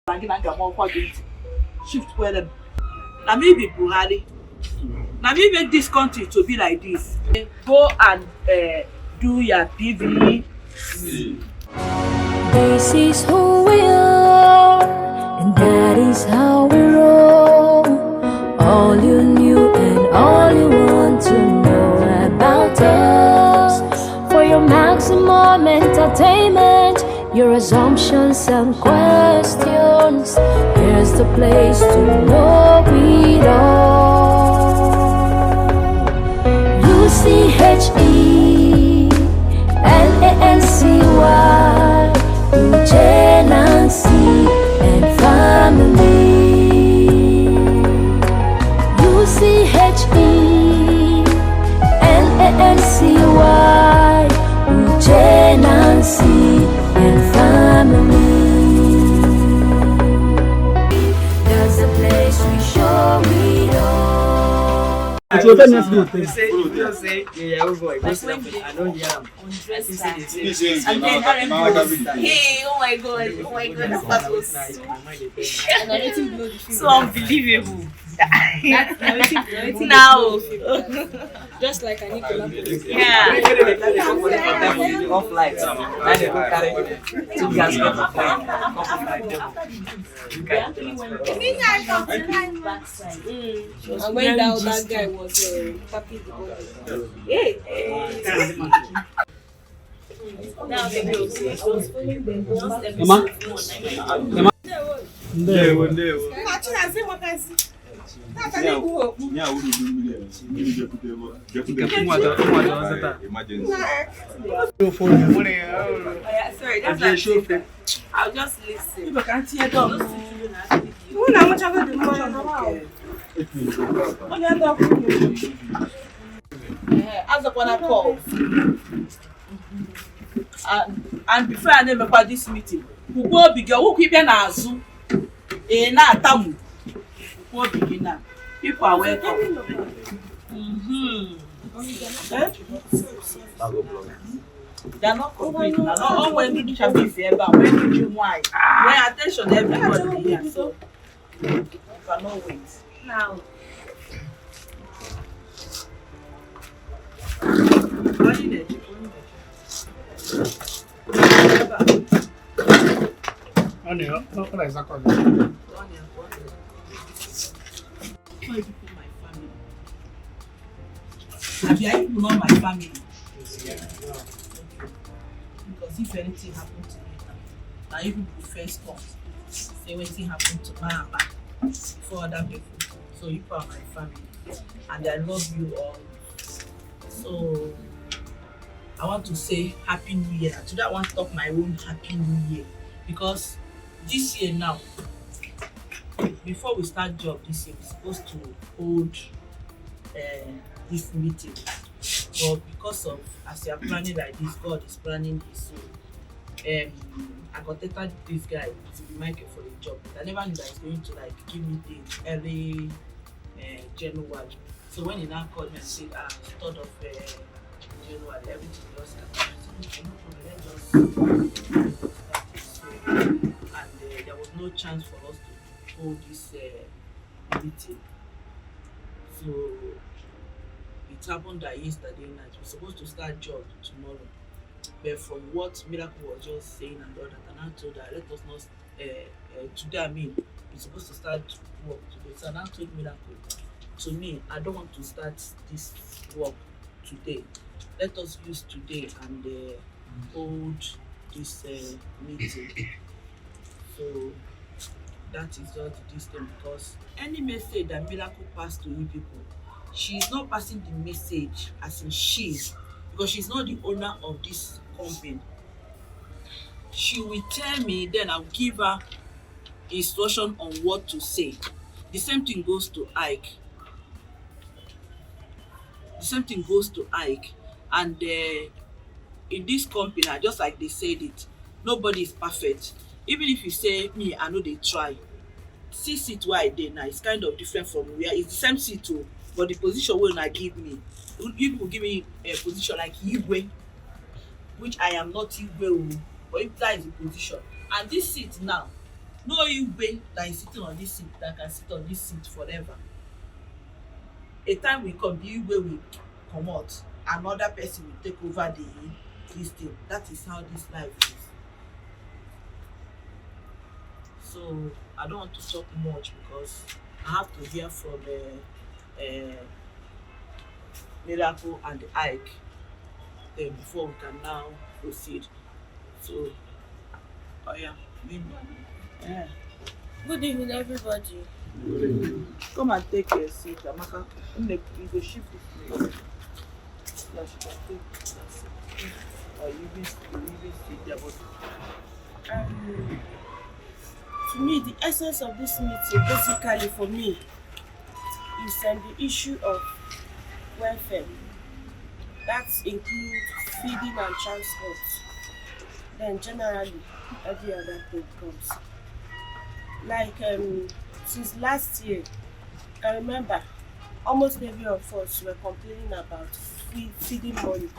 Shift where them. Now maybe Buhari. Now me make this country to be like this. Go and do your PV. This is who we are, and that is how we roll. All you knew and all you want to know about us. For your maximum entertainment, your assumptions and questions, here's the place to know it all. UCHENNANCY, Uche, Nancy, and family. UCHENNANCY, Uche, Nancy, and family. That's the place we show it all. It's your next good thing. Yeah, boy. I don't hear them. Hey, oh my god, that was so unbelievable. Now, just like I need to laugh. yeah. Off lights. Two gas And when that guy was tapping the ball. Now they go. Sorry, that's not it. I'll just listen. People can't hear them. As a one call. And before I never about this meeting, who go big who keep an azu na tamu. Who begin now. People are welcome. They're not complete. Not all when you shall be fair, but when you do why? Pay attention everybody here. So you cannot wait. Now. I even know my family. Because if anything happened to me now even first come, say anything happened to my back before other people. So you are my family and I love you all. So I want to say Happy New Year. Today I want to talk my own Happy New Year because this year now, before we start job this year, we're supposed to hold this meeting, but because of as you are planning like this, God is planning this. So I contacted this guy to be Michael for the job, but I never knew that he's going to like give me the early January. So when he now called me and said 3rd of January, everything just happened. And there was no chance for us to hold this meeting. So it happened that yesterday night. We're supposed to start job tomorrow. But from what Miracle was just saying and all that, and I told her, let us not today we're supposed to start work today. So I told Miracle, to me, I don't want to start this work today. Let us use today and hold this meeting. So that is just this thing, because any message that Miracle passed to you people, she is not passing the message as in she, because she's not the owner of this company. She will tell me, then I'll give her instruction on what to say. The same thing goes to Ike. And in this company, just like they said it, nobody is perfect. Even if you say me, I know they try. See seat where I did now, it's kind of different from where it's the same seat too, but the position will not give me. You will give me a position like Igwe, which I am not Igwe, but if that is the position. And this seat now, No Igbe that is sitting on this seat that can sit on this seat forever. A time will come, the Igbe will comot, another person will take over this thing. That is how this life is. So I don't want to talk much because I have to hear from Miracle and Ike then before we can now proceed. So, oh yeah, maybe. Yeah. Good evening, everybody. Come and take your seat, Amaka. You go shift this place. Yeah, she can take that seat. Or you even sit there, but To me, the essence of this meeting, basically for me, is the issue of welfare. That includes feeding and transport. Then generally, every other thing comes. Like since last year, I remember almost every of us were complaining about feeding money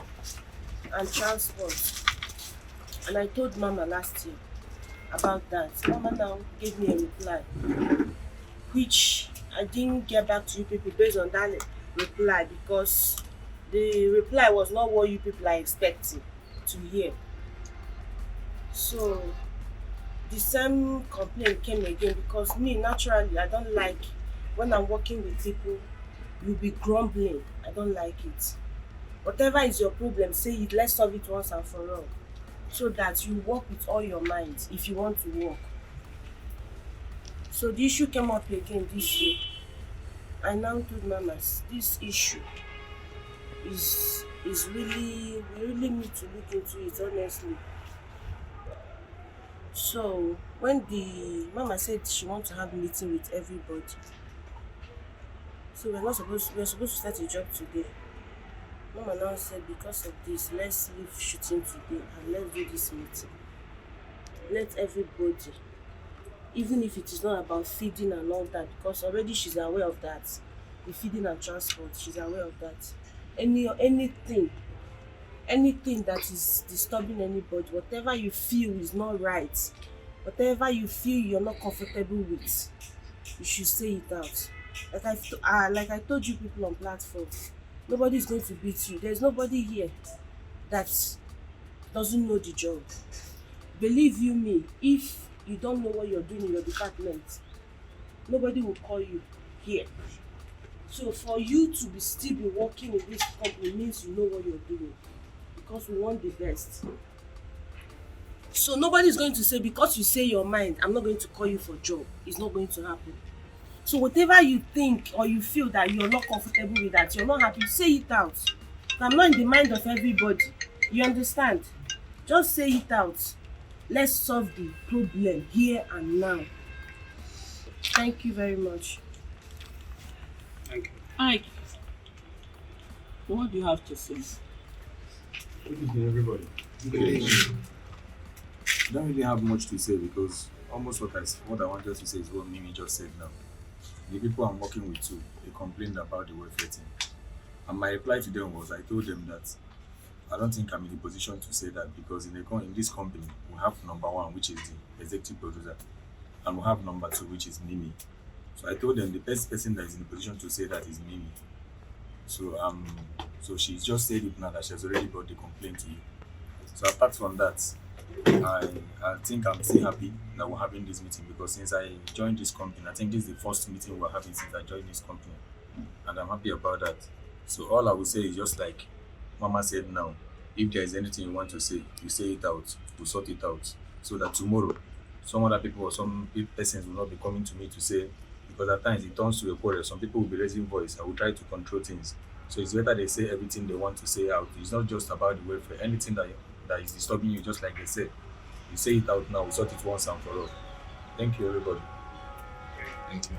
and transport. And I told Mama last year about that. Mama now gave me a reply, which I didn't get back to you people based on that reply because the reply was not what you people are expecting to hear. So the same complaint came again because me, naturally, I don't like when I'm working with people, you'll be grumbling. I don't like it. Whatever is your problem, say it, let's solve it once and for all. So that you work with all your mind if you want to work. So the issue came up again this year. I now told Mama this issue is really, we really need to look into it honestly. So when the Mama said she wants to have a meeting with everybody, so we're supposed to start a job today. Mama now said because of this, let's leave shooting today and let's do this meeting. Let everybody, even if it is not about feeding and all that, because already she's aware of that. The feeding and transport, she's aware of that. Anything that is disturbing anybody, whatever you feel is not right, whatever you feel you're not comfortable with, you should say it out. Like I told you people on platform, nobody is going to beat you. There's nobody here that doesn't know the job. Believe you me, if you don't know what you're doing in your department, nobody will call you here. So for you to still be working in this company means you know what you're doing, because we want the best. So nobody is going to say because you say your mind, I'm not going to call you for job. It's not going to happen. So whatever you think or you feel that you're not comfortable with, that you're not happy, say it out. I'm not in the mind of everybody. You understand? Just say it out. Let's solve the problem here and now. Thank you very much. Thank you. Ike, what do you have to say? Good evening, everybody. I don't really have much to say because almost what I wanted to say is what Mimi just said now. The people I'm working with too, they complained about the welfare thing. And my reply to them was, I told them that I don't think I'm in the position to say that because in this company, we have number one, which is the executive producer, and we have number two, which is Mimi. So I told them the best person that is in the position to say that is Mimi. So she just said it now that she has already brought the complaint to you. So apart from that, I think I'm still happy that we're having this meeting because since I joined this company, I think this is the first meeting we're having since I joined this company, and I'm happy about that. So all I would say is just like Mama said now, if there is anything you want to say, you say it out, we'll sort it out, so that tomorrow some other people or some persons will not be coming to me to say, because at times it turns to a quarrel. Some people will be raising voice. I will try to control things. So it's better they say everything they want to say out. It's not just about the welfare. Anything that is disturbing you, just like they said, you say it out now. We sort it once and for all. Thank you, everybody. Thank you.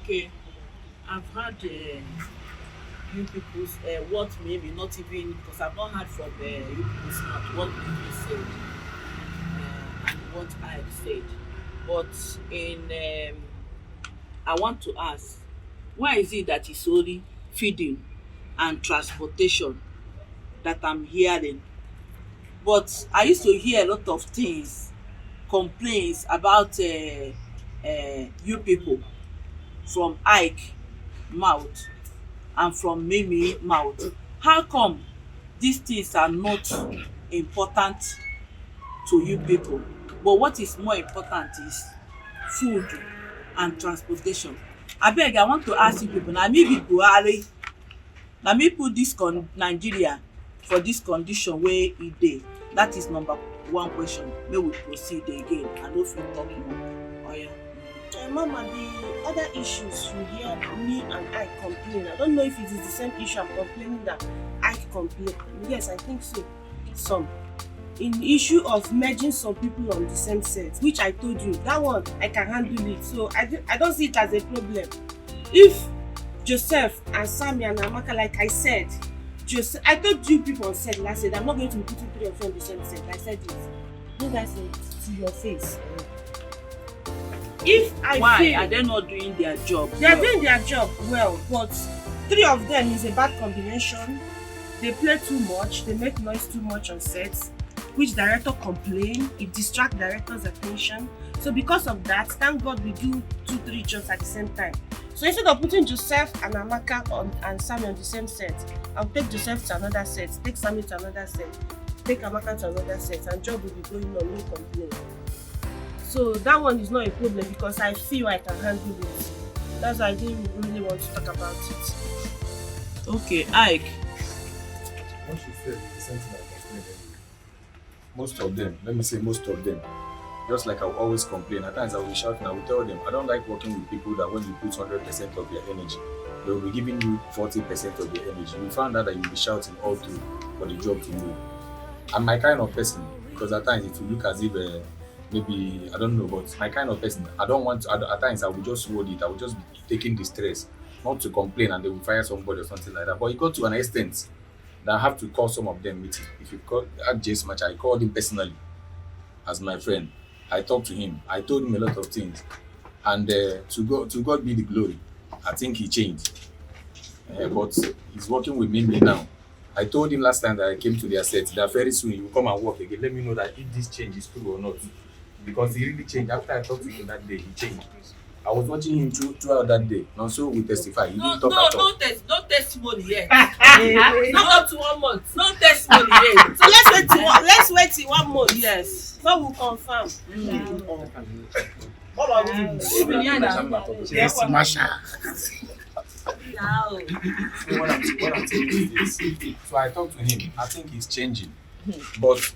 Okay, I've heard you people's what maybe not even, because I've not heard from you people's mouth what you said and what I've said. But I want to ask, why is it that it's only feeding and transportation that I'm hearing? But I used to hear a lot of things, complaints about you people from Ike mouth and from Mimi mouth. How come these things are not important to you people, but what is more important is food and transportation? Abeg, I want to ask you people, na me be Buhari, na me put dis Nigeria for dis condition wey e dey? That is number one question. May we proceed again. I no fit talk more. Oya. Mama, the other issues you hear me and I complain, I don't know if it is the same issue I'm complaining that I complain. Yes, I think so. Some. In the issue of merging some people on the same set, which I told you, that one I can handle it. So I don't see it as a problem. If Joseph and Sammy and Amaka, like I said, I told you people on set last said I'm not going to be putting three of you on the same set. I said it. You guys said it to your face. If I Why feel are they not doing their job? they are doing their job well, but three of them is a bad combination. They play too much, they make noise too much on sets, which director complain, it distracts director's attention. So because of that, thank God we do 2-3 jobs at the same time. So instead of putting Joseph and Amaka and Sammy on the same set, I'll take Joseph to another set, take Sammy to another set, take Amaka to another set, and job will be going on, no complaint. So that one is not a problem because I feel I can handle it. That's why I didn't really want to talk about it. Okay, Ike. What she said is the same thing I complain anyway. Most of them, let me say most of them, just like I will always complain. At times I will be shouting, I will tell them, I don't like working with people that when you put 100% of their energy, they will be giving you 40% of their energy. We found out that you will be shouting all through for the job to move. I'm my kind of person, because at times it will look as if maybe, I don't know, but my kind of person, I don't want to, at times I will just hold it, I will just be taking the stress, not to complain and they will fire somebody or something like that. But it got to an extent that I have to call some of them meeting. If you call at Jace Match, I called him personally as my friend. I talked to him. I told him a lot of things. And to God be the glory. I think he changed. But he's working with me now. I told him last time that I came to their set that very soon he will come and work again. Let me know that if this change is true or not. Because he really changed. After I talked to him that day, he changed. I was watching him throughout that day. And so we testify. He didn't talk at all. No testimony yet. Not up to 1 month. No testimony yet. So let's wait till 1 month. Yes. So we'll confirm. Yes, Masha. So what I'm saying is this. So I talked to him. I think he's changing. But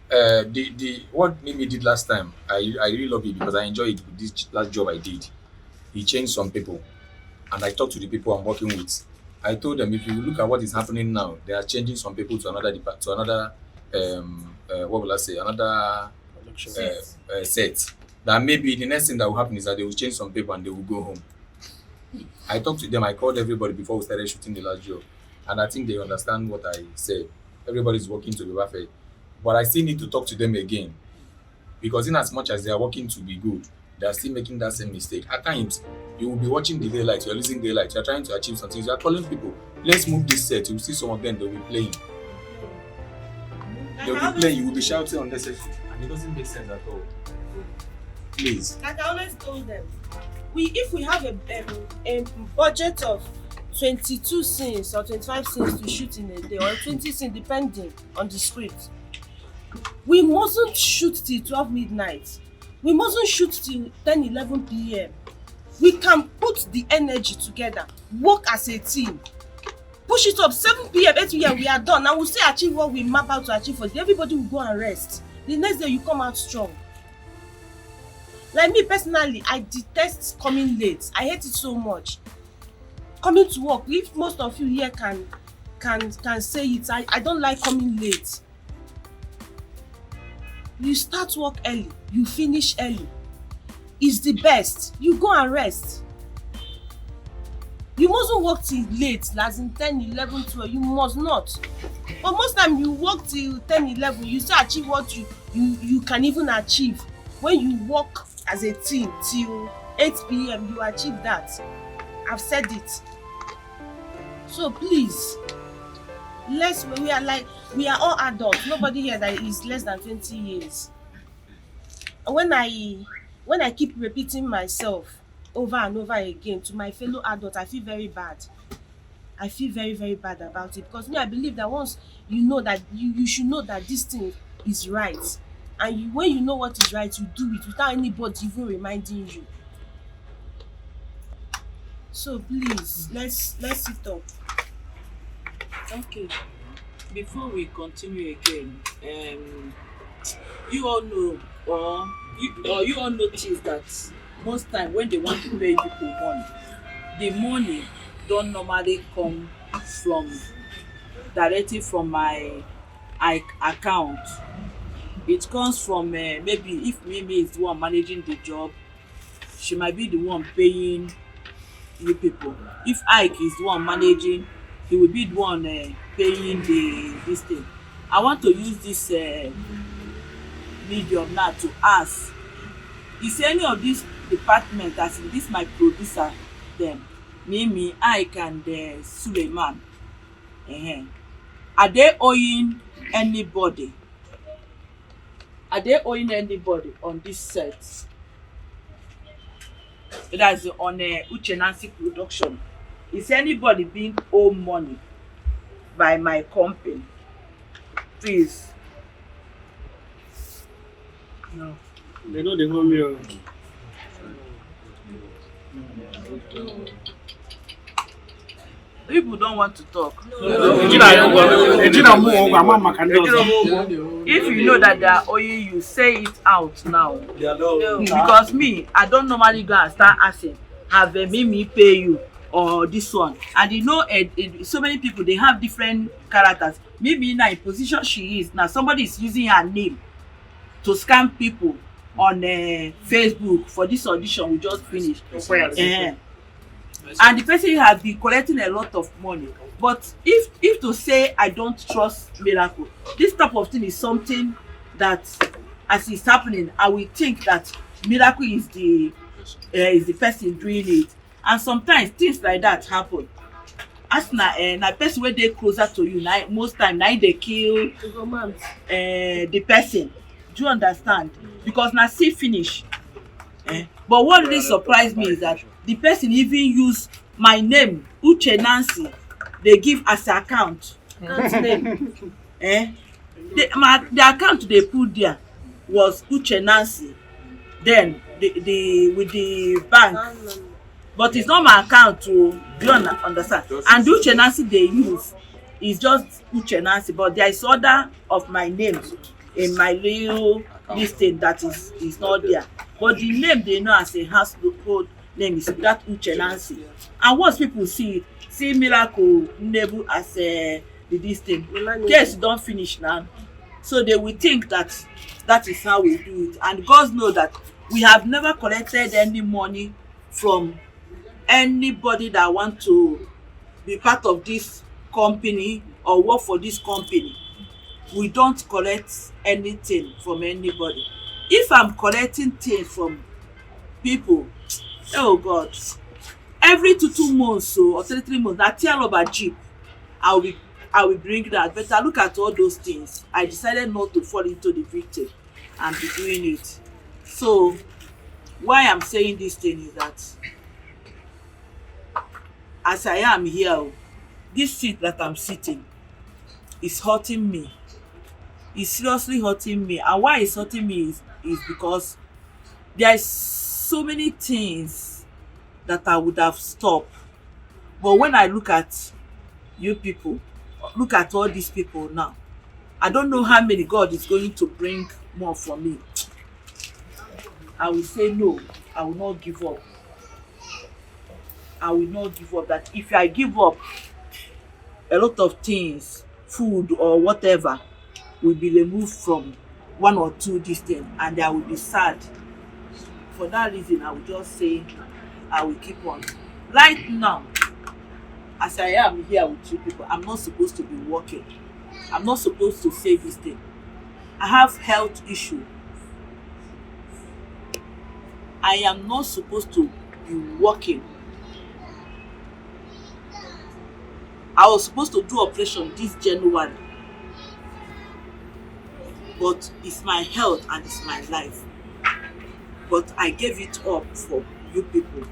the what Mimi did last time, I really love it because I enjoyed it with this last job I did. He changed some people, and I talked to the people I'm working with. I told them if you look at what is happening now, they are changing some people to another what will I say, another set. That maybe the next thing that will happen is that they will change some people and they will go home. I talked to them, I called everybody before we started shooting the last job, and I think they understand what I said. Everybody's working to be perfect, but I still need to talk to them again because in as much as they are working to be good, they are still making that same mistake. At times, you will be watching the daylight, you are losing daylight, you are trying to achieve something, you are calling people, let's move this set. You will see some of them, they will be playing. They will be playing, you will be shouting unnecessarily, and it doesn't make sense at all. Please. Like I always told them, if we have a budget of 22 scenes or 25 scenes to shoot in a day, or 20 scenes depending on the script, we mustn't shoot till 12 midnight. We mustn't shoot till 10-11 p.m. We can put the energy together, work as a team, push it up 7 p.m, 8 p.m, we are done, and we'll still achieve what we map out to achieve for the day. Everybody will go and rest. The next day you come out strong. Like me personally, I detest coming late. I hate it so much. Coming to work, if most of you here can say it, I don't like coming late. You start work early, you finish early. It's the best. You go and rest. You mustn't work till late, as in 10, 11, 12. You must not. But most time you work till 10, 11, you still achieve what you can even achieve. When you work as a team till 8 p.m, you achieve that. I've said it. So please, We are like, we are all adults. Nobody here that is less than 20 years. When I keep repeating myself over and over again to my fellow adults, I feel very bad. I feel very, very bad about it, because me, I believe that once you know that you should know that this thing is right, and when you know what is right, you do it without anybody even reminding you. So please, let's sit up. Okay, before we continue again, you all know, or you all notice that most time when they want to pay people money, the money don't normally come from directly from my account. It comes from maybe if Mimi is the one managing the job, she might be the one paying you people. If Ike is the one managing, he will be the one paying this thing. I want to use this medium now to ask, is any of this department, as in this my producer dem, Mimi, Ike and Suleiman, are they owing anybody? Are they owing anybody on this set? That's on Uche Nancy production. Is anybody being owed money by my company? Please. No. They know they want me. People don't want to talk. If you know that they are owing you, say it out now. Because me, I don't normally go and start asking, have a Mimi pay you or this one? And you know, so many people, they have different characters. Maybe now in position she is now, somebody is using her name to scam people on Facebook for this audition we just finished. And the person has been collecting a lot of money. But if to say I don't trust Miracle, this type of thing is something that, as it's happening, I will think that Miracle is the person doing it. And sometimes things like that happen. As na person wey dey closer to you, most time na they kill the person. Do you understand? Because na see finish. But what really surprised me is that the person even use my name, Uche Nancy, they give as account. Name. The account they put there was Uche Nancy. Then the with the bank. But it's not my account, to do you understand? And Uche Nancy they use is just Uche Nancy, but there is other of my name in my real listing that is not there. But the name they know as a household name is that Uche Nancy. And once people see Miracle Nebu as the this thing, case don't finish now. So they will think that that is how we do it. And God knows that we have never collected any money from anybody that want to be part of this company or work for this company. We don't collect anything from anybody. If I'm collecting things from people, oh God, every 2 months or 3 months, that tear rubber jeep, I will bring that. But I look at all those things. I decided not to fall into the victim and be doing it. So why I'm saying this thing is that as I am here, this seat that I'm sitting is hurting me. It's seriously hurting me. And why it's hurting me is because there is so many things that I would have stopped. But when I look at you people, look at all these people now, I don't know how many God is going to bring more for me. I will say no, I will not give up. I will not give up. That if I give up, a lot of things, food or whatever, will be removed from 1 or 2 this thing, and I will be sad. For that reason, I will just say I will keep on. Right now, as I am here with you people, I'm not supposed to be working. I'm not supposed to say this thing. I have health issue. I am not supposed to be working. I was supposed to do operation this January, but it's my health and it's my life. But I gave it up for you people.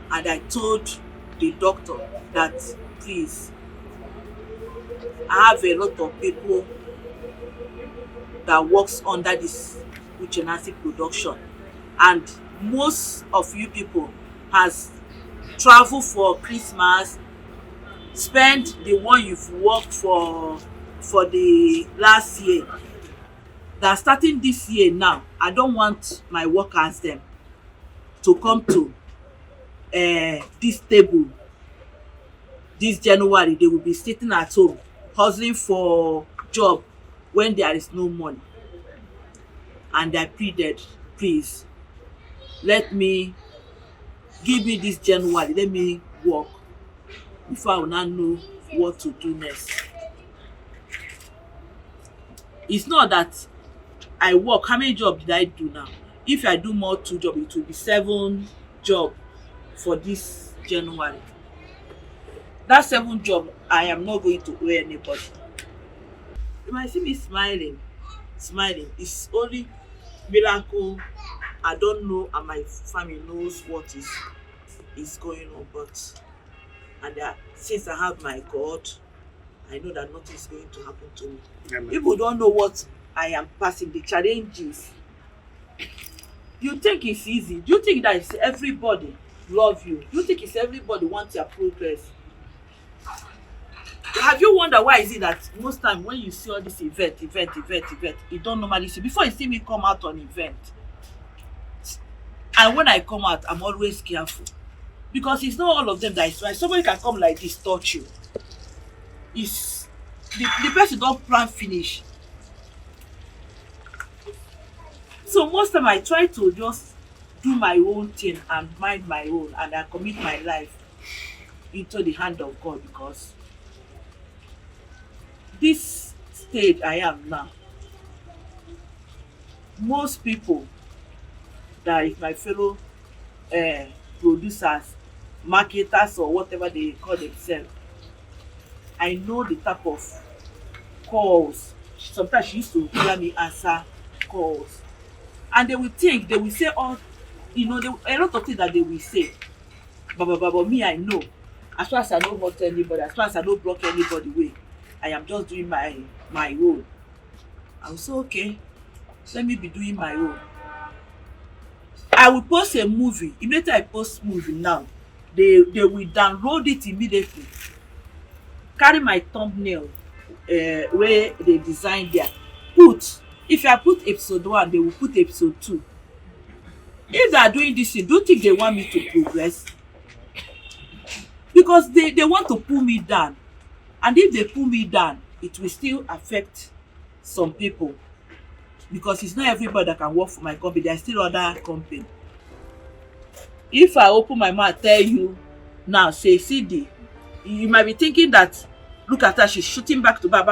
And I told the doctor that, please, I have a lot of people that works under this Uche production, and most of you people has traveled for Christmas, spent the one you've worked for the last year. That starting this year now, I don't want my workers them to come to this table this January. They will be sitting at home hustling for job when there is no money. And I pleaded, please, give me this January, let me work before I will not know what to do next. It's not that I work. How many jobs did I do now? If I do more 2 jobs, it will be 7 jobs for this January. That 7 job, I am not going to owe anybody. You might see me smiling. It's only miracle. I don't know, and my family knows what is going on. But since I have my God, I know that nothing is going to happen to me. Amen. People don't know what I am passing, the challenges. You think it's easy? Do you think that it's everybody love you? Do you think it's everybody wants your progress? Have you wondered why is it that most time when you see all this event, you don't normally see, before you see me come out on event, and when I come out, I'm always careful, because it's not all of them that is right. Somebody can come like this, touch you. It's the person don't plan finish. So most time I try to just do my own thing and mind my own, and I commit my life into the hand of God, because this stage I am now, most people that is my fellow producers, marketers, or whatever they call themselves, I know the type of calls. Sometimes she used to hear me answer calls, and they will say all, a lot of things that they will say. But me, I know, as far as I don't hurt anybody, as far as I don't block anybody way, I am just doing my own. I will say, okay, let me be doing my own. I will post a movie. Immediately I post movie now, they will download it immediately, carry my thumbnail where they design there, if I put episode 1, they will put episode 2. If they are doing this, do you think they want me to progress? Because they want to pull me down. And if they pull me down, it will still affect some people. Because it's not everybody that can work for my company. There are still other companies. If I open my mouth, tell you now, say CD, you might be thinking that, look at her, she's shooting back to back.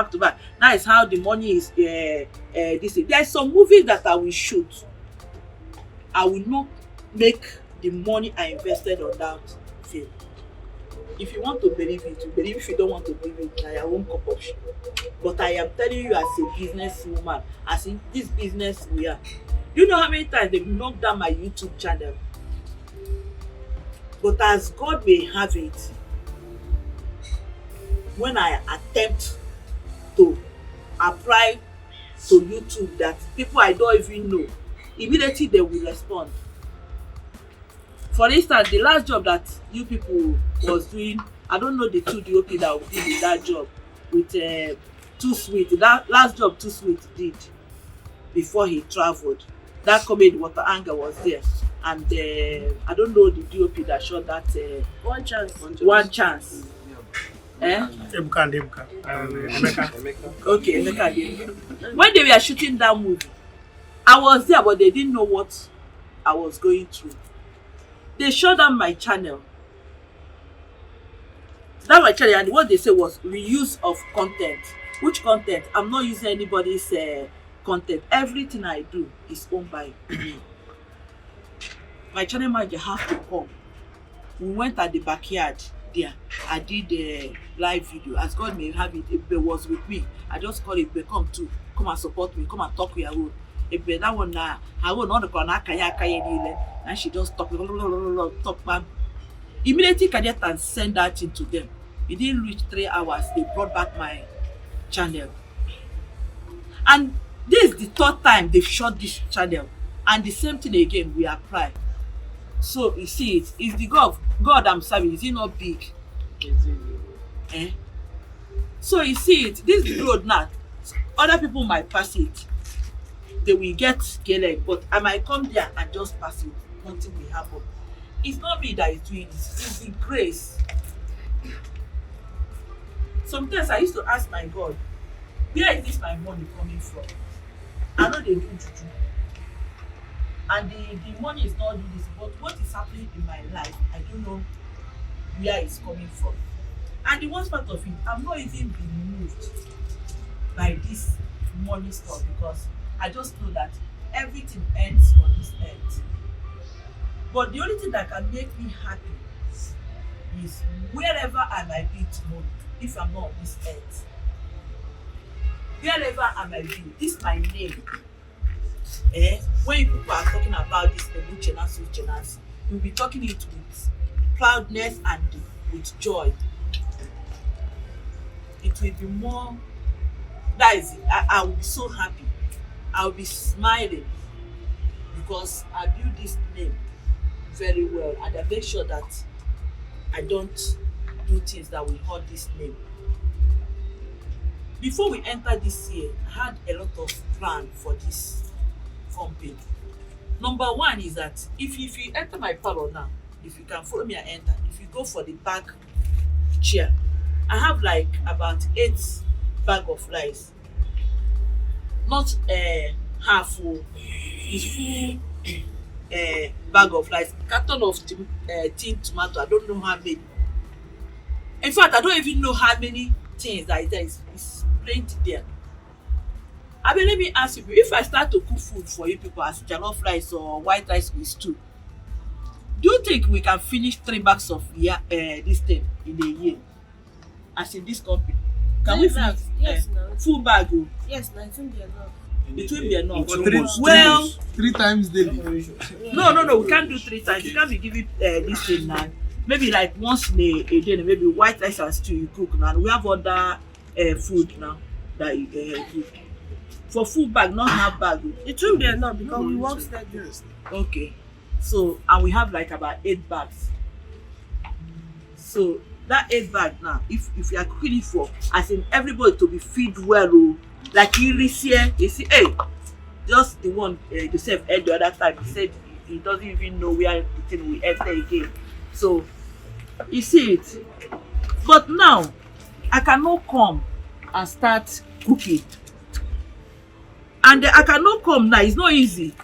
That is how the money is. There are some movies that I will shoot. I will not make the money I invested on that film. If you want to believe it, you believe. If you don't want to believe it, I won't cup of shit. But I am telling you as a business woman, as in this business we are. You know how many times they've knocked down my YouTube channel? But as God may have it, when I attempt to apply to YouTube that people I don't even know, immediately they will respond. For instance, the last job that you people was doing, I don't know the 2 DOP that did in that job with Too Sweet. That last job Too Sweet did before he traveled. That comedy Water Anger was there, and I don't know the DOP that shot that One chance. One Chance. Ebuka. Okay, Emeka. When they were shooting that movie, I was there, but they didn't know what I was going through. They shut down my channel. And what they said was reuse of content. Which content? I'm not using anybody's content. Everything I do is owned by me. My channel manager have to come we went at the backyard there. I did a live video. As God may have it, Ebube was with me. I just called Ebube, come and support me, come and talk with your own. Ebube, that one na her own on the corner, kaya, and she just talk, man. Immediately Kadeta sent that thing to them. It didn't reach 3 hours. They brought back my channel. And this is the third time they've shot this channel. And the same thing again, we apply. So you see it, is the God I'm serving, is he not big? Eh? So you see it, this road now, other people might pass it. They will get scared, but I might come there and just pass it. Nothing will happen. It's not me that is doing this, it's the grace. Sometimes I used to ask my God, where is this my money coming from? I know they do juju. And the money is not doing this, but what is happening in my life, I don't know where it's coming from. And the worst part of it, I'm not even being moved by this money stuff, because I just know that everything ends on this earth. But the only thing that can make me happy is wherever I might be tomorrow, if I'm not on this earth. Wherever I might be, this is my name. When people are talking about this Uche, you'll be talking it with proudness and with joy. It will be more, that is it. I will be so happy. I will be smiling because I built this name very well, and I make sure that I don't do things that will hurt this name. Before we enter this year, I had a lot of plan for this company. Number one is that if you enter my parlor now, if you can follow me and enter, if you go for the back chair, I have like about 8 bag of rice. Not half full, it's full bag of rice. Carton of tin tomato, I don't know how many. In fact, I don't even know how many things that is there. It's plenty there. I mean, let me ask you, if I start to cook food for you people as jollof rice or white rice with stew, do you think we can finish 3 bags of this thing in a year? As in this company, can we finish? Yes, no. Full bag? Yes, no, it won't be enough. It will be enough. Well, Well, 3 times daily. no, we can't do 3 times. You can't be giving this thing now. Maybe like once in a day, maybe white rice and stew you cook now. We have other food now that you cook. For full bag, not half bag. It won't be enough because we work steady. Okay. So, and we have like about 8 bags. So that 8 bag now, if you are cooking it for, as in everybody to be feed well, like you see, hey, just the one Joseph ate the other time, he said he doesn't even know where the thing will enter again. So you see it. But now I cannot come and start cooking. And I cannot come now, it's not easy.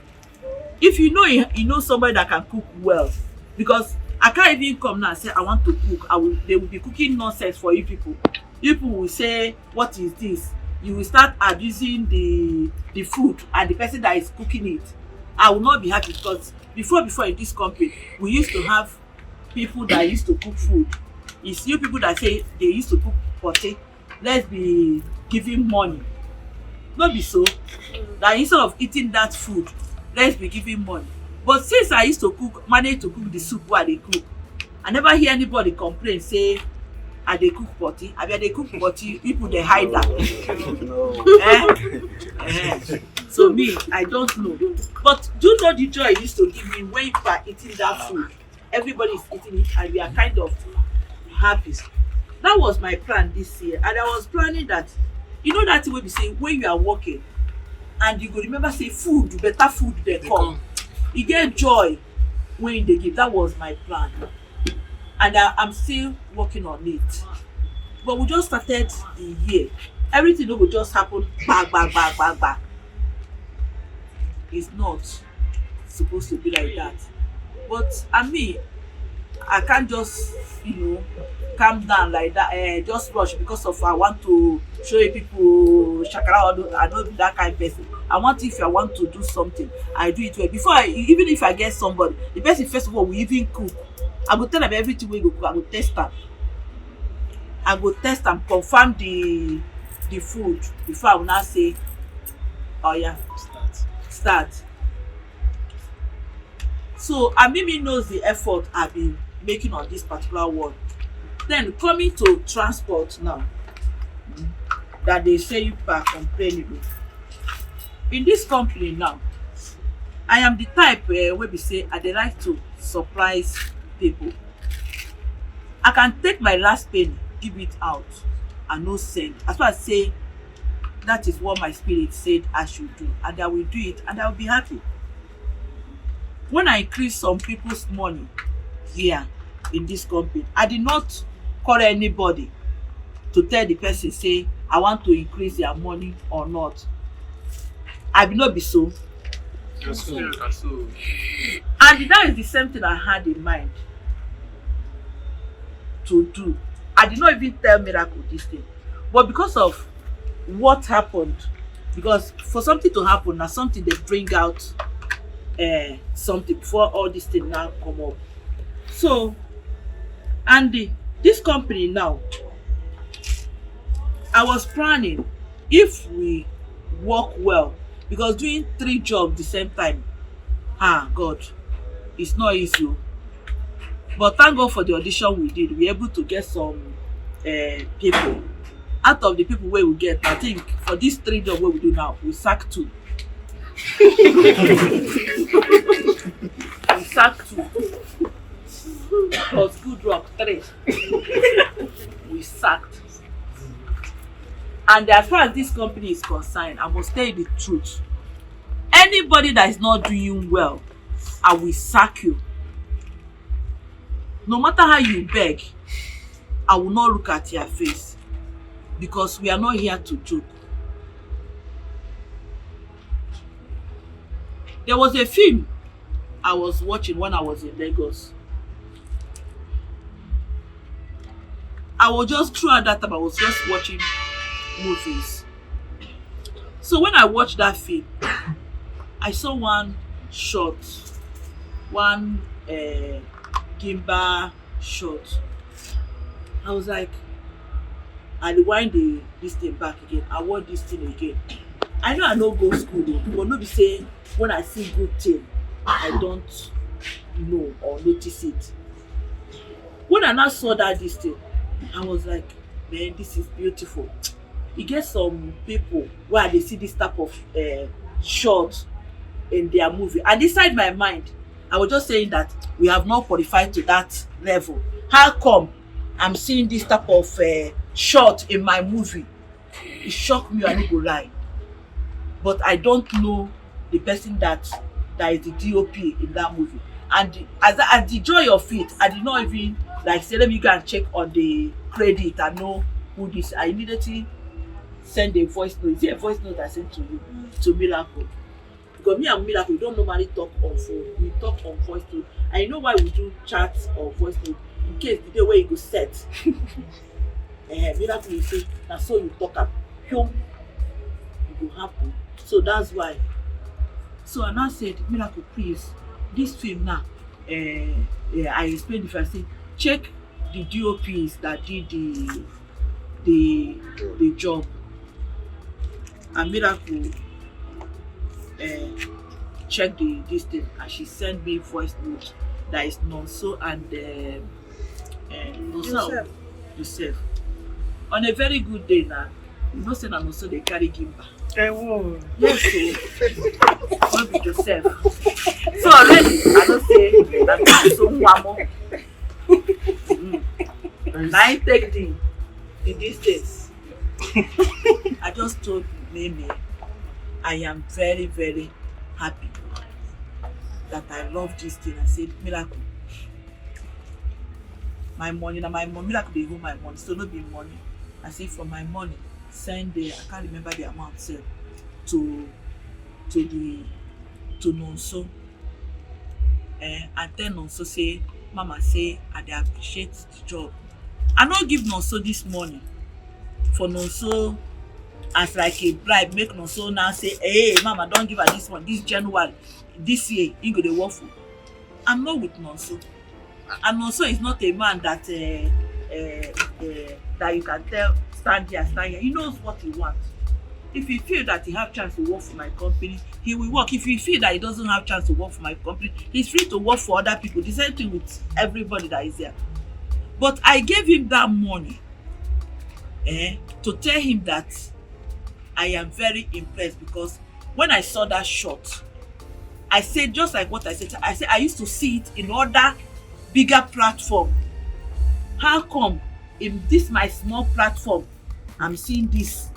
If you know somebody that can cook well, because I can't even come now and say I want to cook. They will be cooking nonsense for you people. You people will say, what is this? You will start abusing the food and the person that is cooking it. I will not be happy, because before in this company, we used to have people that used to cook food. It's you people that say they used to cook potty. Let's be giving money. Not be so. That instead of eating that food, let's be giving money. But since I used to manage to cook the soup while they cook, I never hear anybody complain, say, I they cook potty. I mean, they cook potty, people they hide that. So me, I don't know. But do you know the joy it used to give me when you are eating that food? Everybody is eating it and we are kind of happy. That was my plan this year. And I was planning that, you know that way we say, when you are working, and you go remember say food, better food they come. You get joy when they give. That was my plan. And I'm still working on it. But we just started the year. Everything will just happen bang. It's not supposed to be like that. But I can't just, calm down like that, just rush because of I want to show you people shakara. I don't be that kind of person. If I want to do something, I do it well. Even if I get somebody, the person first of all will even cook I go tell am everything wey go cook. I go test am. I go test am, confirm the food before I will now say, oya, start. So Mimi knows the effort I've been making on this particular one. Then coming to transport now, that they say you are complaining. In this company now, I am the type wey be say I dey like to surprise people. I can take my last penny, give it out, and no send. As far as say that is what my spirit said I should do, and I will do it, and I will be happy. When I increase some people's money here in this company, I did not call anybody to tell the person say I want to increase their money or not. I will not be so. And And that is the same thing I had in mind to do. I did not even tell Miracle this thing. But because of what happened, because for something to happen, now something they bring out something before all this thing now come up. So, and this company now, I was planning if we work well, because doing 3 jobs the same time, God, it's not easy. But thank God for the audition we did. We were able to get some people. Out of the people where we get, I think for these 3 jobs what we do now, we sack 2. We sack 2. Plus good rock 3. We sacked. And as far as this company is concerned, I must tell you the truth. Anybody that is not doing well, I will sack you. No matter how you beg, I will not look at your face, because we are not here to joke. There was a film I was watching when I was in Lagos. I was just throughout that time I was just watching movies. So when I watched that film, I saw one shot, one Gimbal shot. I was like, I rewind this thing back again. I want this thing again. I know I no go school though, but no be say when I see good thing, I don't know or notice it. When I now saw this thing, I was like, man, this is beautiful. You get some people where they see this type of shot in their movie, and inside my mind, I was just saying that we have not qualified to that level. How come I'm seeing this type of shot in my movie? It shocked me, I no go lie. But I don't know the person that is the DOP in that movie. And as the joy of it, I did not even like say, let me go and check on the credit and know who this. I immediately send a voice note. Is it a voice note I sent to you, to Miracle? Because me and Miracle, we don't normally talk on phone. We talk on voice note. And you know why we do chats or voice note? In case the day where you go set. Miracle, you say, now so you talk up. It will happen. So that's why. So I now said, Miracle, please, this film now, I explained if I say, check the DOPs that did the job. And Miracle check this thing, and she sent me voice note that is Nonso and Joseph. On a very good day now, you know say na Nonso they carry Gimbal. Yes, so not be Joseph. So already I don't say that so Mwamo. Now I take the distance. I just told Mimi I am very, very happy that I love this thing. I said, Miracle, my money, now my money, Miracle they hold my money, so no be money. I say for my money, send I can't remember the amount said to Nonso. And then Nonso say, Mama say, I dey appreciate the job. I no give Nonso this money for Nonso as like a bribe, make Nonso now say, hey Mama, don't give her this one, this January, this year, you go dey work for. I'm not with Nonso. And also he's not a man that that you can tell stand here, stand here. He knows what he wants. If he feel that he have chance to work for my company, he will work. If he feel that he doesn't have chance to work for my company, he's free to work for other people. The same thing with everybody that is there. But I gave him that money to tell him that I am very impressed, because when I saw that shot, I said just like what I said I used to see it in other bigger platform. How come in this my small platform I'm seeing this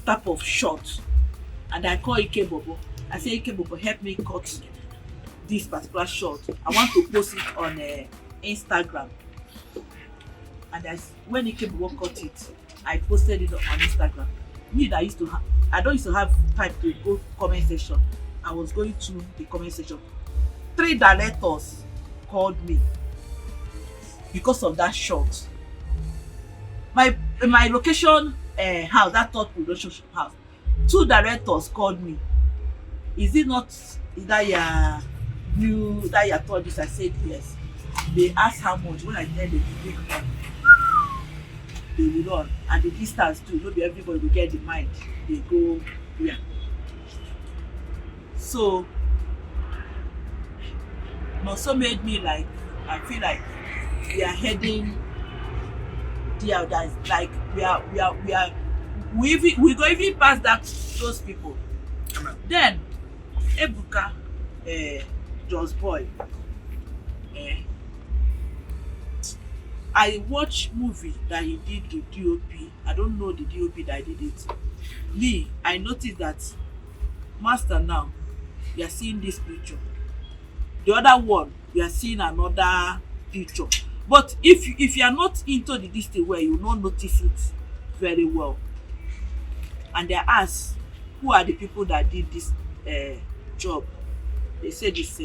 type of shot? And I call Ike Bobo. I say, Ike Bobo, help me cut this particular shot. I want to post it on Instagram. And when Ike Bobo cut it, I posted it on Instagram. Me that I don't used to have time to go comment section. I was going through the comment section. 3 directors called me because of that shot. My location house, that third production house, 2 directors called me. Is it not that you told this? I said yes. They asked how much. When I tell them the big one, they will run. And the distance too, not everybody will get the mind. They go here. So also made me like, I feel like we are heading there. That's like we go even past those people. Then Ebuka, Just Boy, I watch movie that he did the DOP. I don't know the DOP that did it. Me, I noticed that Master now, you are seeing this picture. The other one, you are seeing another picture. But if you are not into this thing where you will not notice it very well. And they ask, who are the people that did this job? They said it's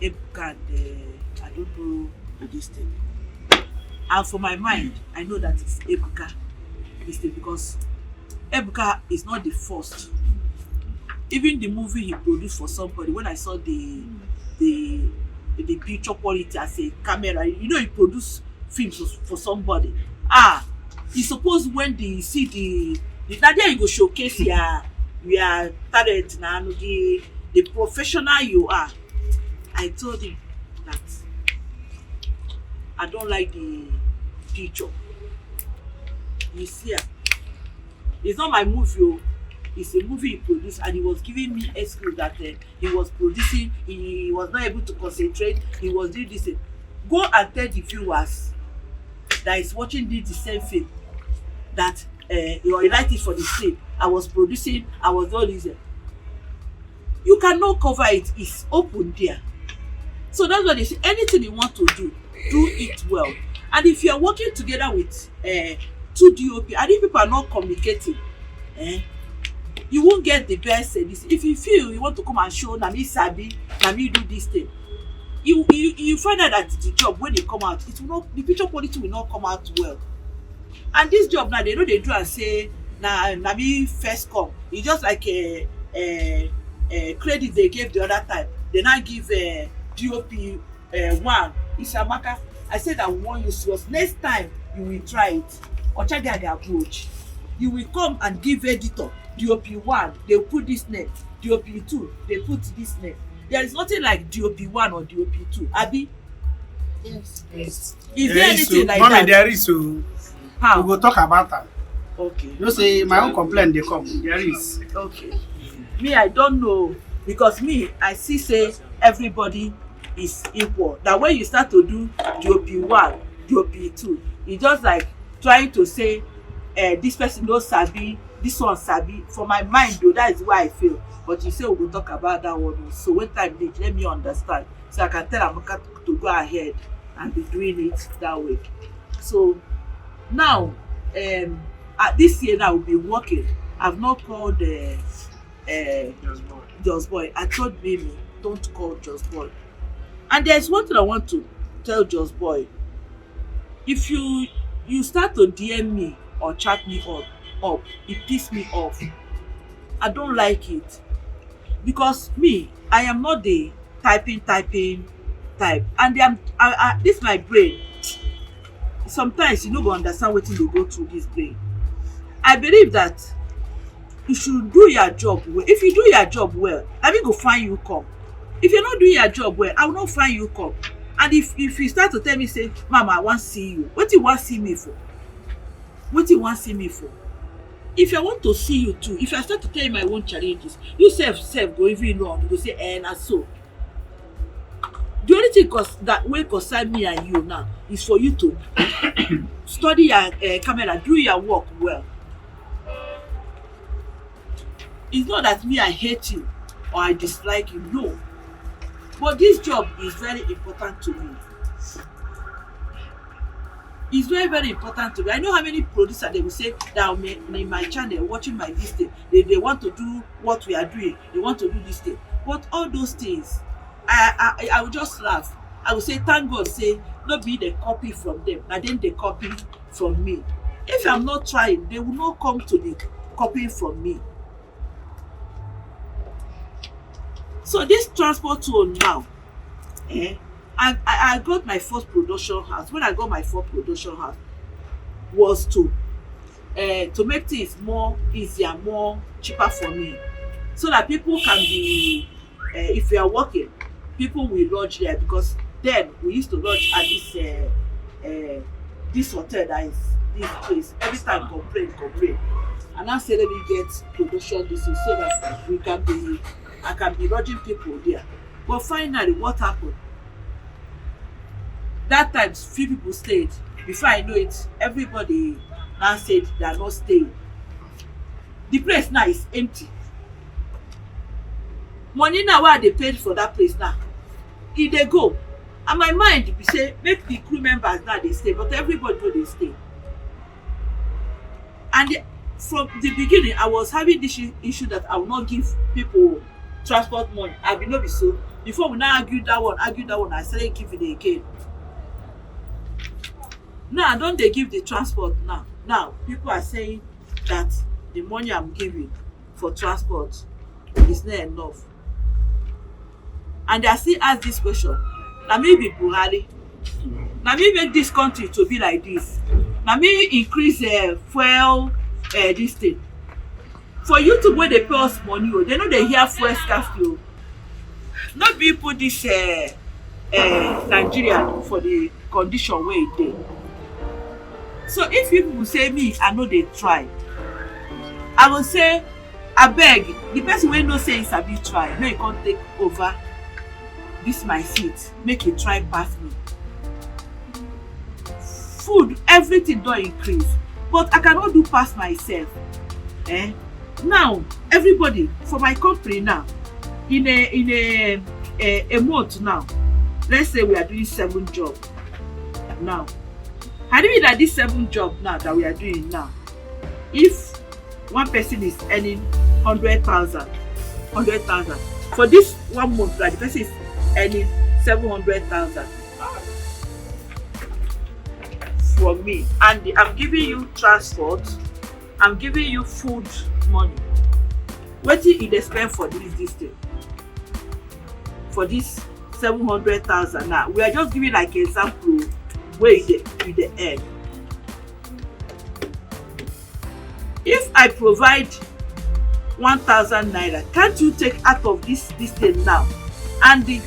Ebuka and I don't know this thing. And for my mind, I know that it's Ebuka this thing, because Ebuka is not the first. Even the movie he produced for somebody, when I saw the picture quality as a camera, you know, he produced films for somebody. He suppose when they see the that day you go showcase your talent now, the professional you are. I told him that I don't like the picture. You see, it's not my movie. It's a movie he produced, and he was giving me excuse that he was producing, he was not able to concentrate, he was doing this. Go and tell the viewers that is watching the same film that you are writing for the same. I was producing, I was doing this. You cannot cover it, it's open there. So that's why they say anything you want to do it well. And if you are working together with 2 DOP, and if people are not communicating, you won't get the best this. If you feel you want to come and show na me sabi, na me do this thing, you find out that the job when they come out, it will not, the picture quality will not come out well. And this job now, they know they do and say na me first come. It's just like a credit they gave the other time. They now give DOP 1. Isamaka, I said I warn you serious. Next time you will try it, or check the approach. You will come and give editor DOP 1, they put this name. DOP 2, they put this name. There is nothing like DOP 1 or DOP 2. Abi? Yes. Is there anything like Mommy, that? there is so. How? We will talk about that. Okay. You say my own complaint they come. There is. Okay. Me, I don't know, because me, I see say everybody is equal. That when you start to do DOP 1, DOP 2, it's just like trying to say this person no sabi, this one sabi. For my mind though, that is why I feel. But you say we will talk about that one. So when time reach, let me understand, so I can tell Amaka to go ahead and be doing it that way. So now this year now we'll be working. I've not called Just Boy. I told Mimi, don't call Just Boy. And there's one thing I want to tell Just Boy. If you start to DM me or chat me up, it pisses me off. I don't like it, because me, I am not the typing type and this my brain sometimes you no go understand wetin dey go through this brain. I believe that you should do your job well. If you do your job well, na me go find you come. If you're not doing your job well, I will not find you come. And if you start to tell me say mama I wan see you, wetin you wan see me for? Wetin you wan see me for? If I want to see you too, if I start to tell you my own challenges, you sef go even know, you go say na so. The only thing that wey concern me and you now is for you to study your camera, do your work well. It's not that me I hate you or I dislike you, no. But this job is very important to me. It's very, very important to me. I know how many producers they will say that are in my channel watching my this thing. They want to do what we are doing. They want to do this thing. But all those things, I will just laugh. I will say, thank God, say, not be the copy from them, and then they copy from me. If I'm not trying, they will not come to the copying from me. So this transport tool now, I got my first production house. When I got my first production house, was to make things more easier, more cheaper for me, so that people can be, if you are working, people will lodge there, because then we used to lodge at this hotel that is this place. Every time complain, and I say let me get production this is so that I can be lodging people there. But finally, what happened? That time, few people stayed. Before I know it, everybody now said they are not staying. The place now is empty. Money now where they paid for that place now, e dey go. And my mind be say make the crew members now they stay, but everybody know they stay. And from the beginning, I was having this issue that I will not give people transport money. I will not be so. Before we now argue that one, I started giving it again. Now don't they give the transport now? Now people are saying that the money I'm giving for transport is not enough. And they still ask this question. Na me be Buhari. Na me make this country to be like this. Na me increase fuel this thing. For you to wey dey pay us money, they know they hear fuel scarcity. Not be put this Nigeria for the condition where it dey. So if people say me, I know they try. I will say, abeg, the person wey know say he sabi try, no he can't take over this my seat, make it try pass me. Food, everything don increase, but I cannot do pass myself. Now everybody for my company now, in a month now, let's say we are doing 7 jobs now. Had it been that this 7 jobs now that we are doing now, if one person is earning 100,000 for this 1 month, like the person is earning 700,000 from me, and I'm giving you transport, I'm giving you food money. Wetin you dey spend for this thing? For this 700,000 now, we are just giving like example where you dey earn. If I provide 1,000 naira, can't you take out of this thing now and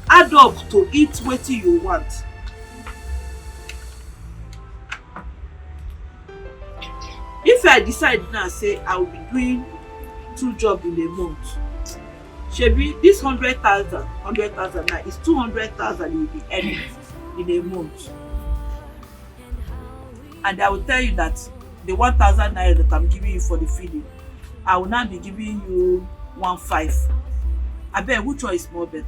add up to eat wetin you want? If I decide now say I will be doing 2 jobs in a month, shebi this 100,000 now is 200,000 you will be earning in a month. And I will tell you that the 1,000 naira that I'm giving you for the feeding, I will now be giving you 1,500. Abeg, which one is more better?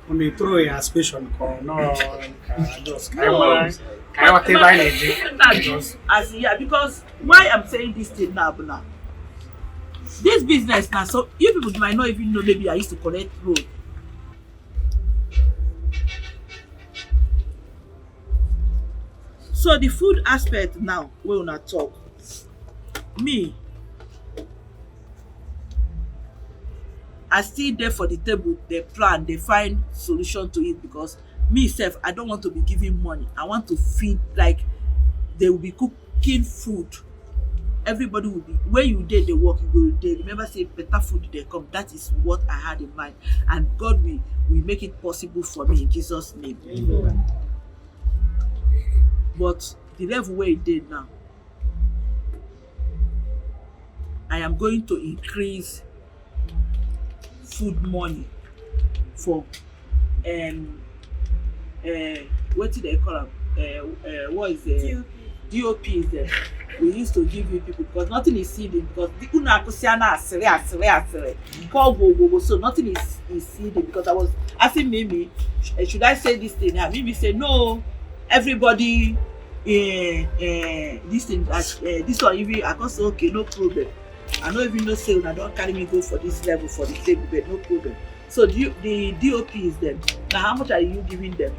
When they throw a aspiration call, no, just whatever energy. As yeah, because why I'm saying this thing now, this business now, so you people might not even know, maybe I used to collect road. So the food aspect now, we will not talk. me, I still there for the table, they plan, they find solution to it, because me sef, I don't want to be giving money. I want to feed, like they will be cooking food. Everybody will be, when you dey the work, you go dey remember say better food dey come. That is what I had in mind, and God will make it possible for me in Jesus' name. Amen. But the level where it did now, I am going to increase food money for what do they call them? What is the DOP is there? We used to give you people, because nothing is seeding, because the unakusiana asere so nothing is seeding, because I was asking Mimi, should I say this thing? And Mimi said no, everybody this thing this one even I can say okay, no problem. I don't even know say I don't carry me go for this level for the table, but no problem. So the DOP is them. Now how much are you giving them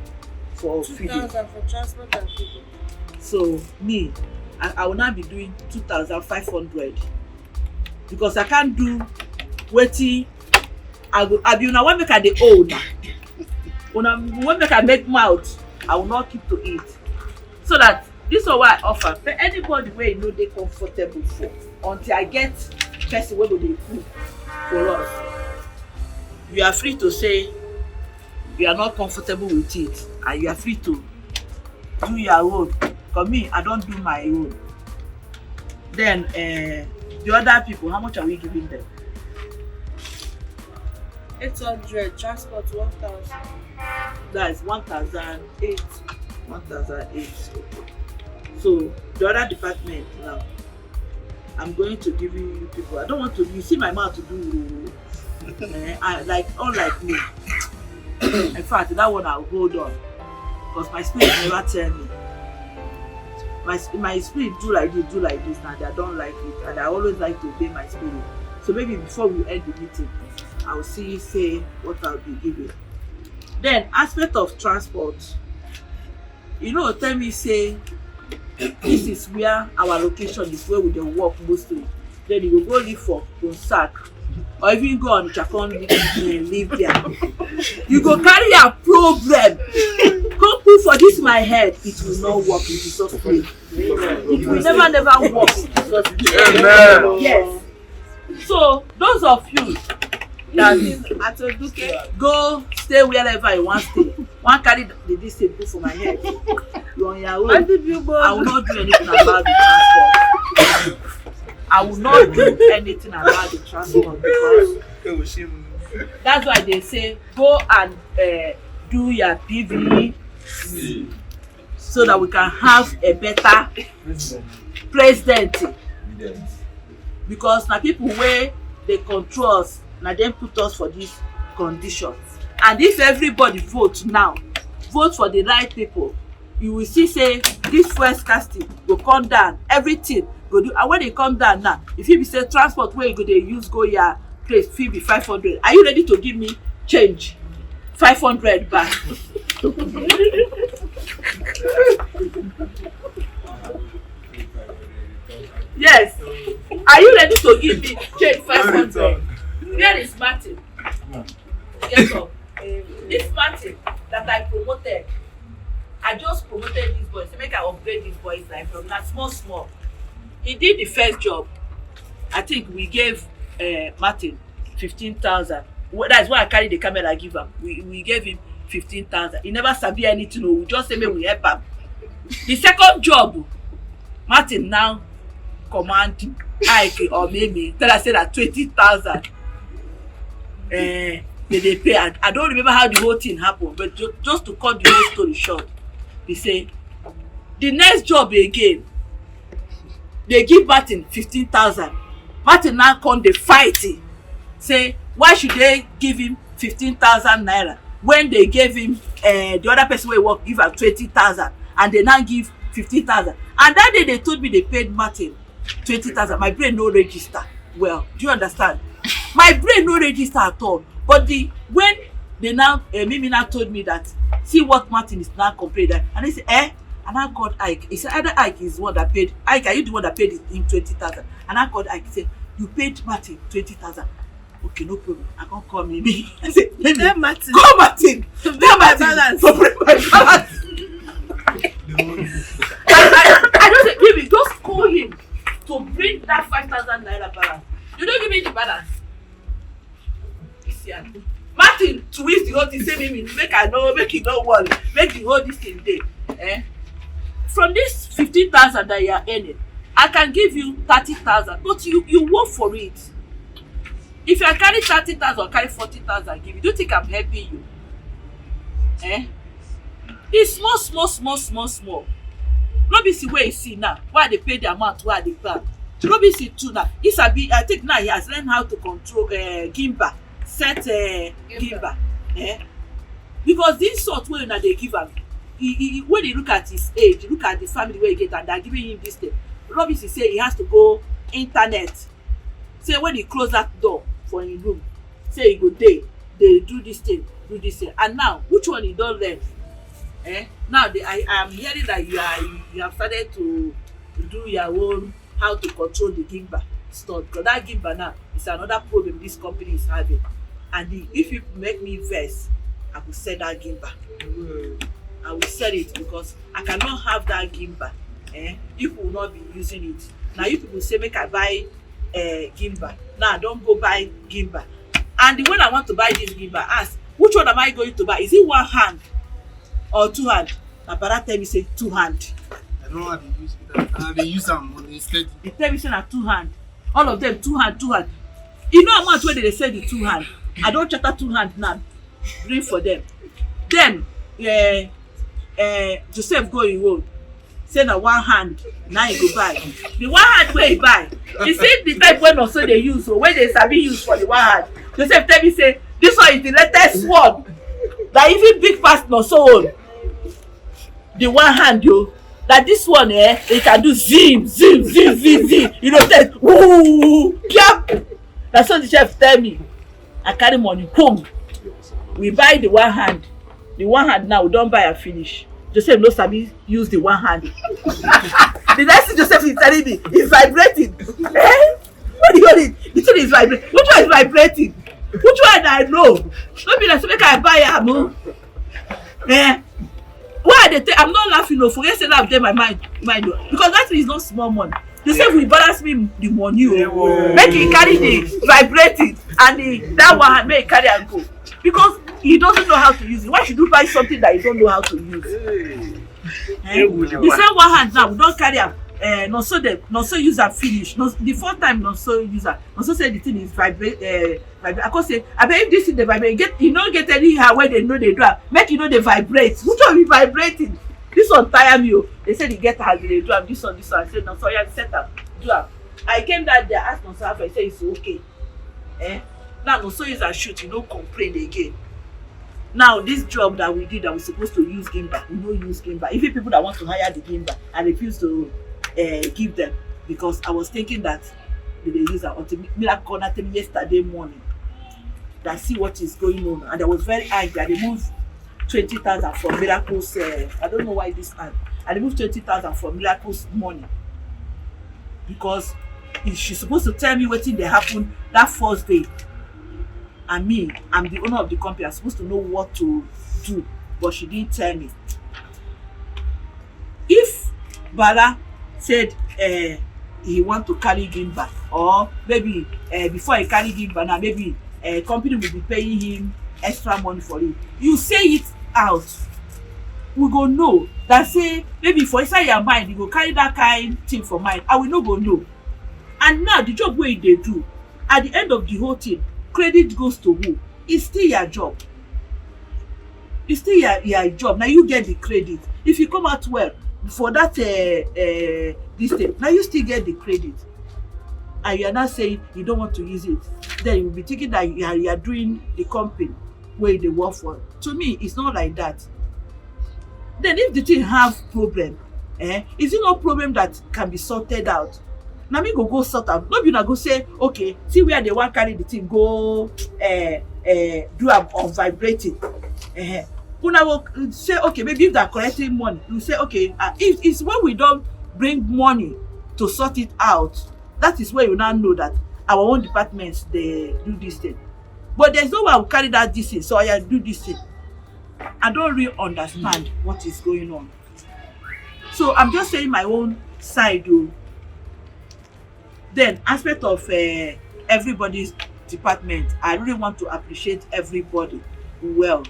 for feeding? 2,000 for transport and people. So me, I will now be doing 2,500, because I can't do wetin I be una wan make I dey old na. Una wan make I make mouth, I will not keep to eat. So that this is what I offer. For anybody wey you know dey comfortable for, until I get person wey go dey cook for us. You are free to say you are not comfortable with it, and you are free to do your own. For me, I don't do my own. Then the other people, how much are we giving them? 800, transport 1,000. That is 1,008. 1,008. So the other department now, I'm going to give you people. I don't want to. You see my mouth to do. I like unlike me. In fact, that one I'll hold on, because my spirit never tell me. My spirit do like this, and I don't like it, and I always like to obey my spirit. So maybe before we end the meeting, I will say what I'll be giving. Then aspect of transport, tell me say this is where our location is, where we dey work mostly. Then you will go live for sack, or even go on Japan live there. You go carry a problem. Come put for this my head, it will not work in Jesus' name. It will never work in Jesus' name. Amen. Yes. So those of you that go stay wherever you want to stay. One carry this thing put for my head. You're on your own. I will not do anything about the transport. I will not do anything about the transport, because that's why they say go and do your PV so that we can have a better president. Because now people where they control us, now them put us for these conditions. And if everybody vote now, vote for the right people, you will see say this first casting will come down, everything go do. And when they come down now, if you be say transport where you go they use go your place, fee be 500. Are you ready to give me change? 500 back. Yes. Are you ready to give me change 500? Where is Martin? Yes, sir. This Martin that I promoted, I just promoted this boy. So make I upgrade this boy's life from that small. He did the first job. I think we gave Martin 15,000. That's why I carry the camera I give him. We gave him 15,000. He never sabi anything. No, we just say we help him. The second job, Martin now command Ike or maybe tell us say that 20,000. They pay. I don't remember how the whole thing happened, but just to cut the whole story short, they say the next job again, they give Martin 15,000. Martin now come dey fight it. Say why should they give him 15,000 naira when they gave him the other person wey work give am 20,000, and they now give 15,000. And that day they told me they paid Martin 20,000. My brain no register. Well, do you understand? My brain no register at all. But when they now Mimi now told me that see what Martin is now complaining, and they say And I called Ike. He said, either Ike is the one that paid. Ike, are you the one that paid him 20,000? And I called Ike. He said, you paid Martin 20,000. Okay, no problem. I can't call Mimi. I said, Mimi, Tell Martin. call Martin. To bring Tell my Martin balance. to bring my balance. I don't say, Mimi, just call him to bring that 5,000 naira balance. You don't give me the balance. You see, Martin twist the whole thing, say Mimi, make I know, make you no worry, make the whole this thing dey. From this 15,000 that you are earning, I can give you 30,000, but you work for it. If I carry 30,000 or carry 40,000, give you, do you think I'm helping you? It's small. No be see where you see now. Why they pay the amount where they pay. No be see too now. I think now he has learned how to control Gimbal, set Gimbal. Because this sort way now they give him. When you look at his age, look at the family where he get, and they're giving him this thing. Robinson say he has to go internet. Say when he close that door for his room, say he go they do this thing. And now, which one he don't learn? Now I am hearing that you have started to do your own how to control the Gimbal store, because that Gimbal now is another problem this company is having. And if you make me vex, I will sell that Gimbal. I will sell it because I cannot have that Gimbal. People will not be using it. Now you people say make I buy Gimbal. Now I don't go buy Gimbal. And when I want to buy this Gimbal, ask which one am I going to buy? Is it one hand or two hand? My brother tell me say two hand. I don't know how they use it. They use them on instead. They tell me say na two hand. All of them two hand. You know how much when they say the two hand? I don't chatter two hand now. Bring for them. Then Joseph go in road. Say na one hand. Now you go buy. The one hand where you buy. You see the type when also they use, or when they sabi use for the one hand. Joseph tell me say this one is the latest one. That even big pass no so old. The one hand yo. That this one they can do zim. You know that woo yap. That's what the chef tell me. I carry money home. We buy the one hand. The one hand now we don't buy and finish. Joseph no sabi use the one hand. The next thing Joseph is telling me is vibrating. What do you call it? The thing is vibrating. Which one is vibrating? Which one I know? No be like say make I buy am. Why they I'm not laughing no. Forget say that my mind because that is not small money. Joseph will balance me the money. Make he carry the vibrating and that one hand make he carry and go. Because he doesn't know how to use it. Why should you buy something that you don't know how to use? The same one hand now, we don't carry am. Not so use am finish. The fourth time not so use am. Not so say the thing is vibrate. I can say, I bet if this thing dey vibrate, you don't get anyhow where they know they do am. Make you know they vibrate. Which one be vibrating? This one tire me. They said they get how they do am. This one. I said no, so yeah, set am, do am. I came that day, asked myself, I said it's okay. Now no so use and shoot, you don't complain again. Now this job that we did that we're supposed to use Gimbal, we don't use Gimbal. Even people that want to hire the Gimbal, I refuse to give them because I was thinking that they use it until Miracle called me yesterday morning. That see what is going on, and I was very angry. I removed 20,000 from Miracle's. I don't know why this time. I removed 20,000 from Miracle's money because she's supposed to tell me what thing they happened that first day. And me, I'm the owner of the company. I'm supposed to know what to do, but she didn't tell me. If Bala said he want to carry Gimbal, or maybe before he carry Gimbal, now maybe a company will be paying him extra money for it. You say it out, we go know. That say maybe for inside your mind, you go carry that kind thing for mind. I will not go know. And now the job where they do, at the end of the whole thing, credit goes to who? It's still your job. It's still your job. Now you get the credit. If you come out well for that this thing, now you still get the credit. And you are not saying you don't want to use it. Then you will be thinking that you are doing the company where they work for. To me, it's not like that. Then if the thing have problem, is it no problem that can be sorted out? Now me go sort out. No be na go say, okay, see where they want carry the thing, go do am on vibrating. una will say okay, maybe if they are collecting money, you say okay, if it's when we don't bring money to sort it out, that is where you now know that our own departments dey do this thing. But there's no way I will carry that this thing, so I do this thing. I don't really understand what is going on. So I'm just saying my own side o. Then aspect of everybody's department, I really want to appreciate everybody well.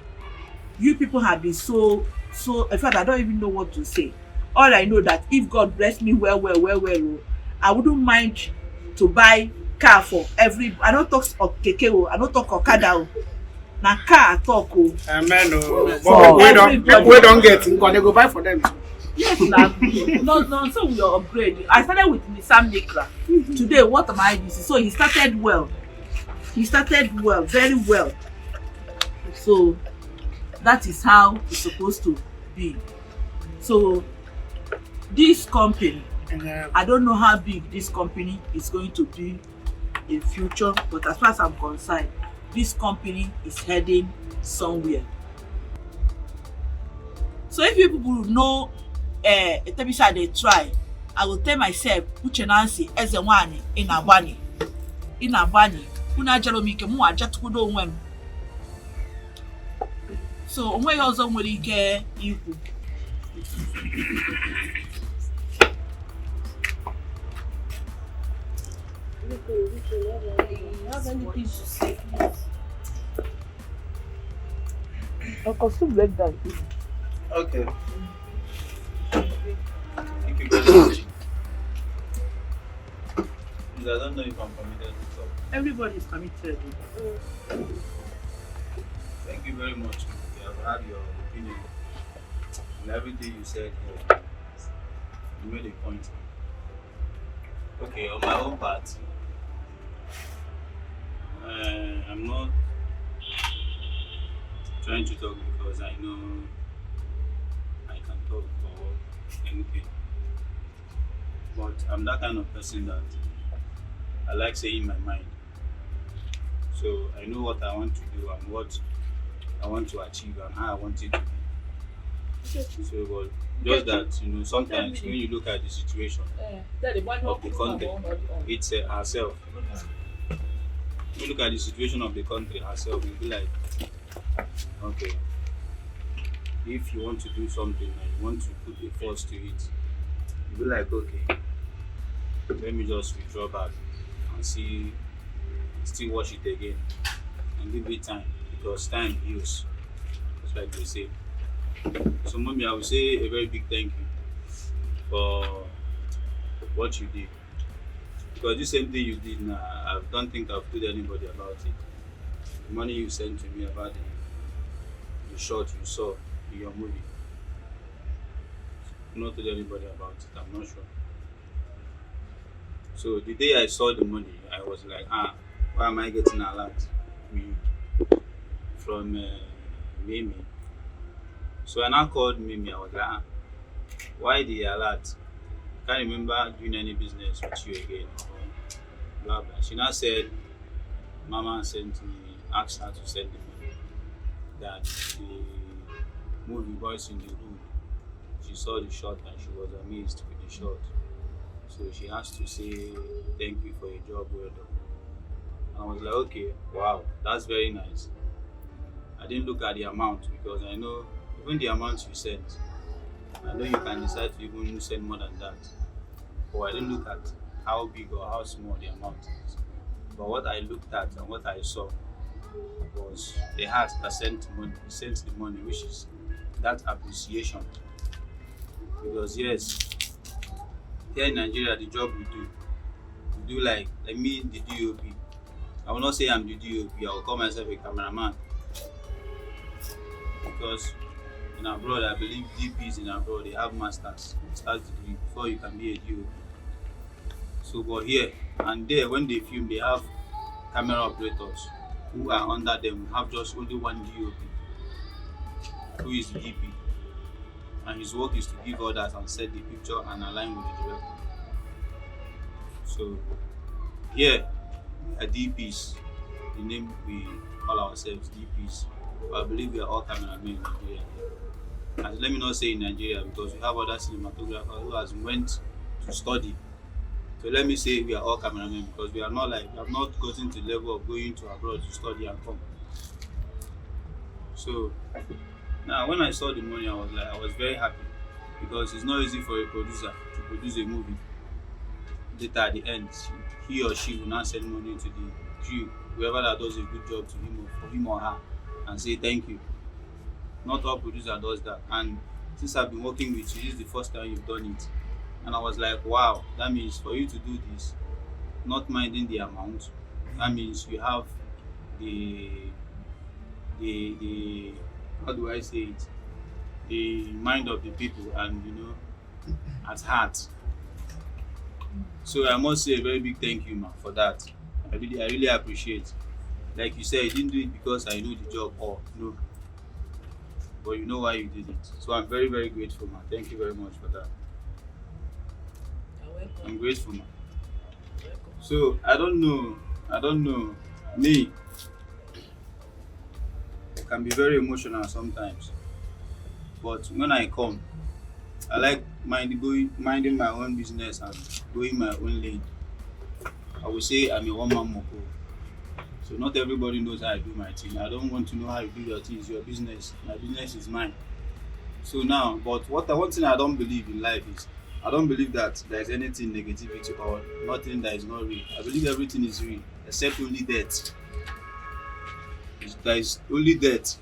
You people have been so in fact I don't even know what to say. All I know that if God bless me well oh, I wouldn't mind to buy car for every, I don't talk of keke oh, I don't talk okada oh. Na car I talk oh. Amen oh. For We don't get it, they go buy for them. Yes, no, so we are upgrade. I started with Nissan Micra. Today, what am I using? So he started well. He started well, very well. So that is how it's supposed to be. So this company, I don't know how big this company is going to be in future, but as far as I'm concerned, this company is heading somewhere. So if you people know Etebisha they try, I will tell myself Uche eze nwanyị ị na-agbani unu ajara m ike mụ ajatukwudo onwe m. So onweghị ọzọ nwere ike ikwu. Have anything to say, please? I can still break down. Okay. Thank you very much. I don't know if I'm permitted to talk. Everybody is committed. Thank you very much. You have had your opinion. And everything you said here, you made a point. Okay, on my own part, I'm not trying to talk because I know I can talk for anything. But I'm that kind of person that I like saying my mind. So I know what I want to do and what I want to achieve and how I want it to be. So, but just that, sometimes when you look at the situation of the country, it's ourselves. When you look at the situation of the country ourselves, you'll be like, okay, if you want to do something and you want to put a force to it, you'll be like, okay, let me just withdraw back and still watch it again and give it time, because time heals, just like they say. So mommy, I will say a very big thank you for what you did, because this same thing you did now, I don't think I've told anybody about it. The money you sent to me about the short you saw in your movie, I've not told anybody about it, I'm not sure. So the day I saw the money, I was like, why am I getting a lot from Mimi? So when I called Mimi, I was like, why the alert? Can't remember doing any business with you again. Blah blah. She now said, Mama sent me, asked her to send the money. That the movie Boys in the Room, she saw the shot and she was amazed with the shot. So she has to say thank you for your job well done. I was like, okay, wow, that's very nice. I didn't look at the amount because I know even the amount you sent, I know you can decide to even send more than that. But I didn't look at how big or how small the amount is. But what I looked at and what I saw was the heart that sent the money, which is that appreciation. Because yes, here in Nigeria, the job we do like me, the DOP. I will not say I'm the DOP, I will call myself a cameraman. Because in abroad, I believe DPs in abroad, they have masters, degree before you can be a DOP. So, but here and there, when they film, they have camera operators who are under them, have just only one DOP, who is the DP. And his work is to give orders and set the picture and align with the director. So here we are DPs. The name we call ourselves DPs. But I believe we are all cameramen in Nigeria. And let me not say in Nigeria because we have other cinematographers who has went to study. So let me say we are all cameramen because we are not like we have not gotten to the level of going to abroad to study and come. So now when I saw the money, I was very happy because it's not easy for a producer to produce a movie. Later at the end, he or she will now send money to the crew, whoever that does a good job to him or for him or her, and say thank you. Not all producer does that. And since I've been working with you, this is the first time you've done it. And I was like, wow, that means for you to do this, not minding the amount, that means you have the how do I say it? The mind of the people and at heart. So I must say a very big thank you, man, for that. I really appreciate. Like you said, you didn't do it because I know the job or no. But you know why you did it. So I'm very, very grateful, man. Thank you very much for that. You're welcome. I'm grateful, man. You're welcome. So I don't know. Me, I can be very emotional sometimes. But when I come, I like minding my own business and going my own lane. I would say I'm a one-man moko. So not everybody knows how I do my thing. I don't want to know how you do your thing. It's your business. My business is mine. So now, but one thing I don't believe in life is I don't believe that there is anything negativity or nothing that is not real. I believe everything is real except only death. There is only death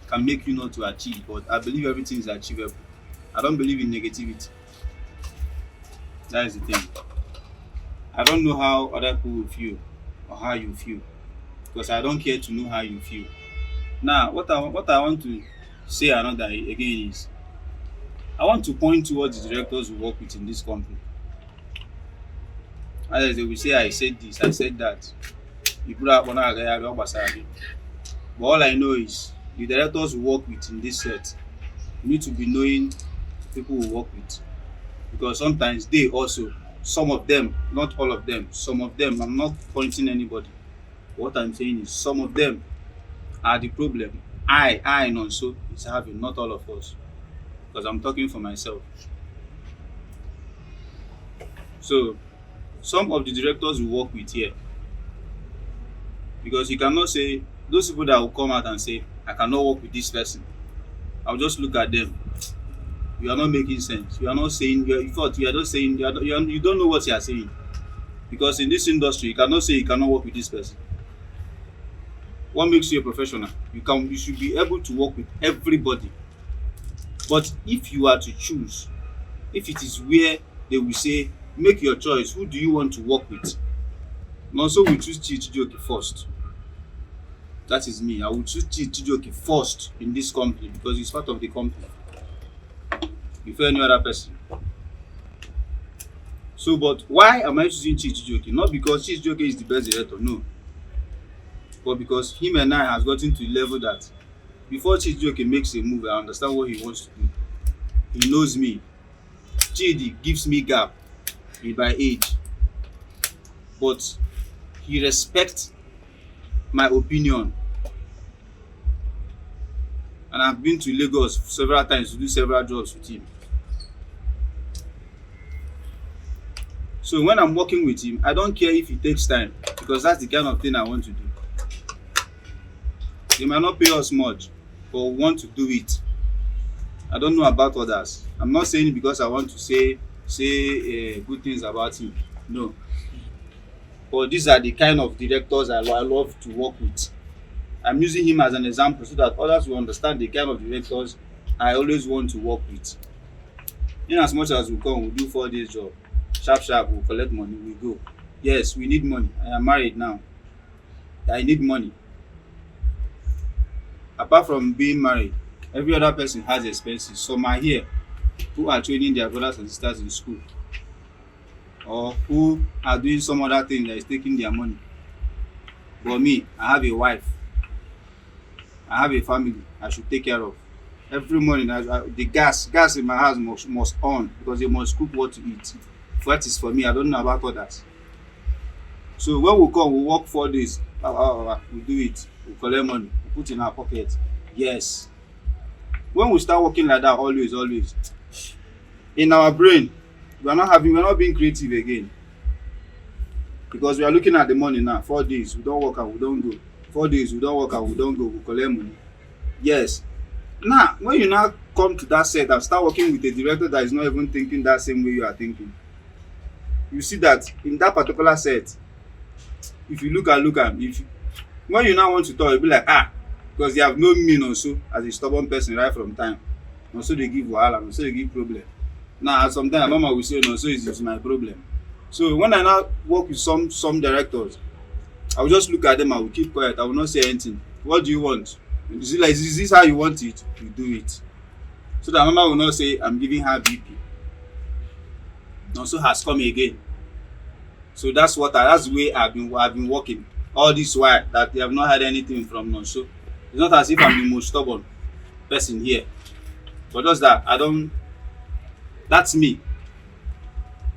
can make you not to achieve, but I believe everything is achievable. I don't believe in negativity. That is the thing. I don't know how other people will feel or how you feel because I don't care to know how you feel. Now, what I want to say another again is I want to point towards the directors who work with in this company. As they will say, I said this, I said that. But all I know is the directors who work with in this set need to be knowing people who work with because sometimes they also, some of them, not all of them, some of them, I'm not pointing anybody. What I'm saying is some of them are the problem. I and also is having, not all of us, because I'm talking for myself. So some of the directors we work with here, because you cannot say those people that will come out and say I cannot work with this person, I'll just look at them. You are not making sense. You are not saying. You are just saying. You don't know what you are saying, because in this industry you cannot say you cannot work with this person. What makes you a professional? You should be able to work with everybody. But if you are to choose, if it is where they will say make your choice, who do you want to work with? And also we choose Chijoke first. That is me. I will choose Chijoke first in this company because he's part of the company before any other person. So, but why am I choosing Chijoke? Not because Chijoke is the best director, no. But because him and I has gotten to the level that before Chijoke makes a move, I understand what he wants to do. He knows me. Chidi gives me gap by age, but he respects my opinion. And I've been to Lagos several times to do several jobs with him. So when I'm working with him, I don't care if it takes time because that's the kind of thing I want to do. They might not pay us much, but we want to do it. I don't know about others. I'm not saying it because I want to say good things about him. No. But these are the kind of directors I love to work with. I'm using him as an example so that others will understand the kind of directors I always want to work with. In as much as we come, we do 4 days job. Sharp, we'll collect money, we go. Yes, we need money. I am married now. I need money. Apart from being married, every other person has expenses. Some are here who are training their brothers and sisters in school, or who are doing some other thing that is taking their money. But me, I have a wife. I have a family I should take care of. Every morning, the gas in my house must on because they must cook what to eat. That is for me. I don't know about others. So when we come, we work 4 days. We do it. we collect money, we put in our pocket. Yes. When we start working like that, always, in our brain, we are not being creative again. Because we are looking at the money now. 4 days, we don't work and we don't go. 4 days, we don't work and we don't go. We collect money. Yes. Now, when you now come to that set and start working with a director that is not even thinking that same way you are thinking, you see that in that particular set, if you look at when you now want to talk, you'll be like, because they have known me also as a stubborn person right from time. Also they give wahala, also they give problem. Now sometimes mama will say, no, so it's my problem. So when I now work with some directors, I will just look at them, I will keep quiet, I will not say anything. What do you want? Is this how you want it? You do it. So that mama will not say, I'm giving her BP. Also has come again. So that's the way I've been working all this while, that they have not had anything from Nonso. It's not as if I'm the most stubborn person here, but just that that's me.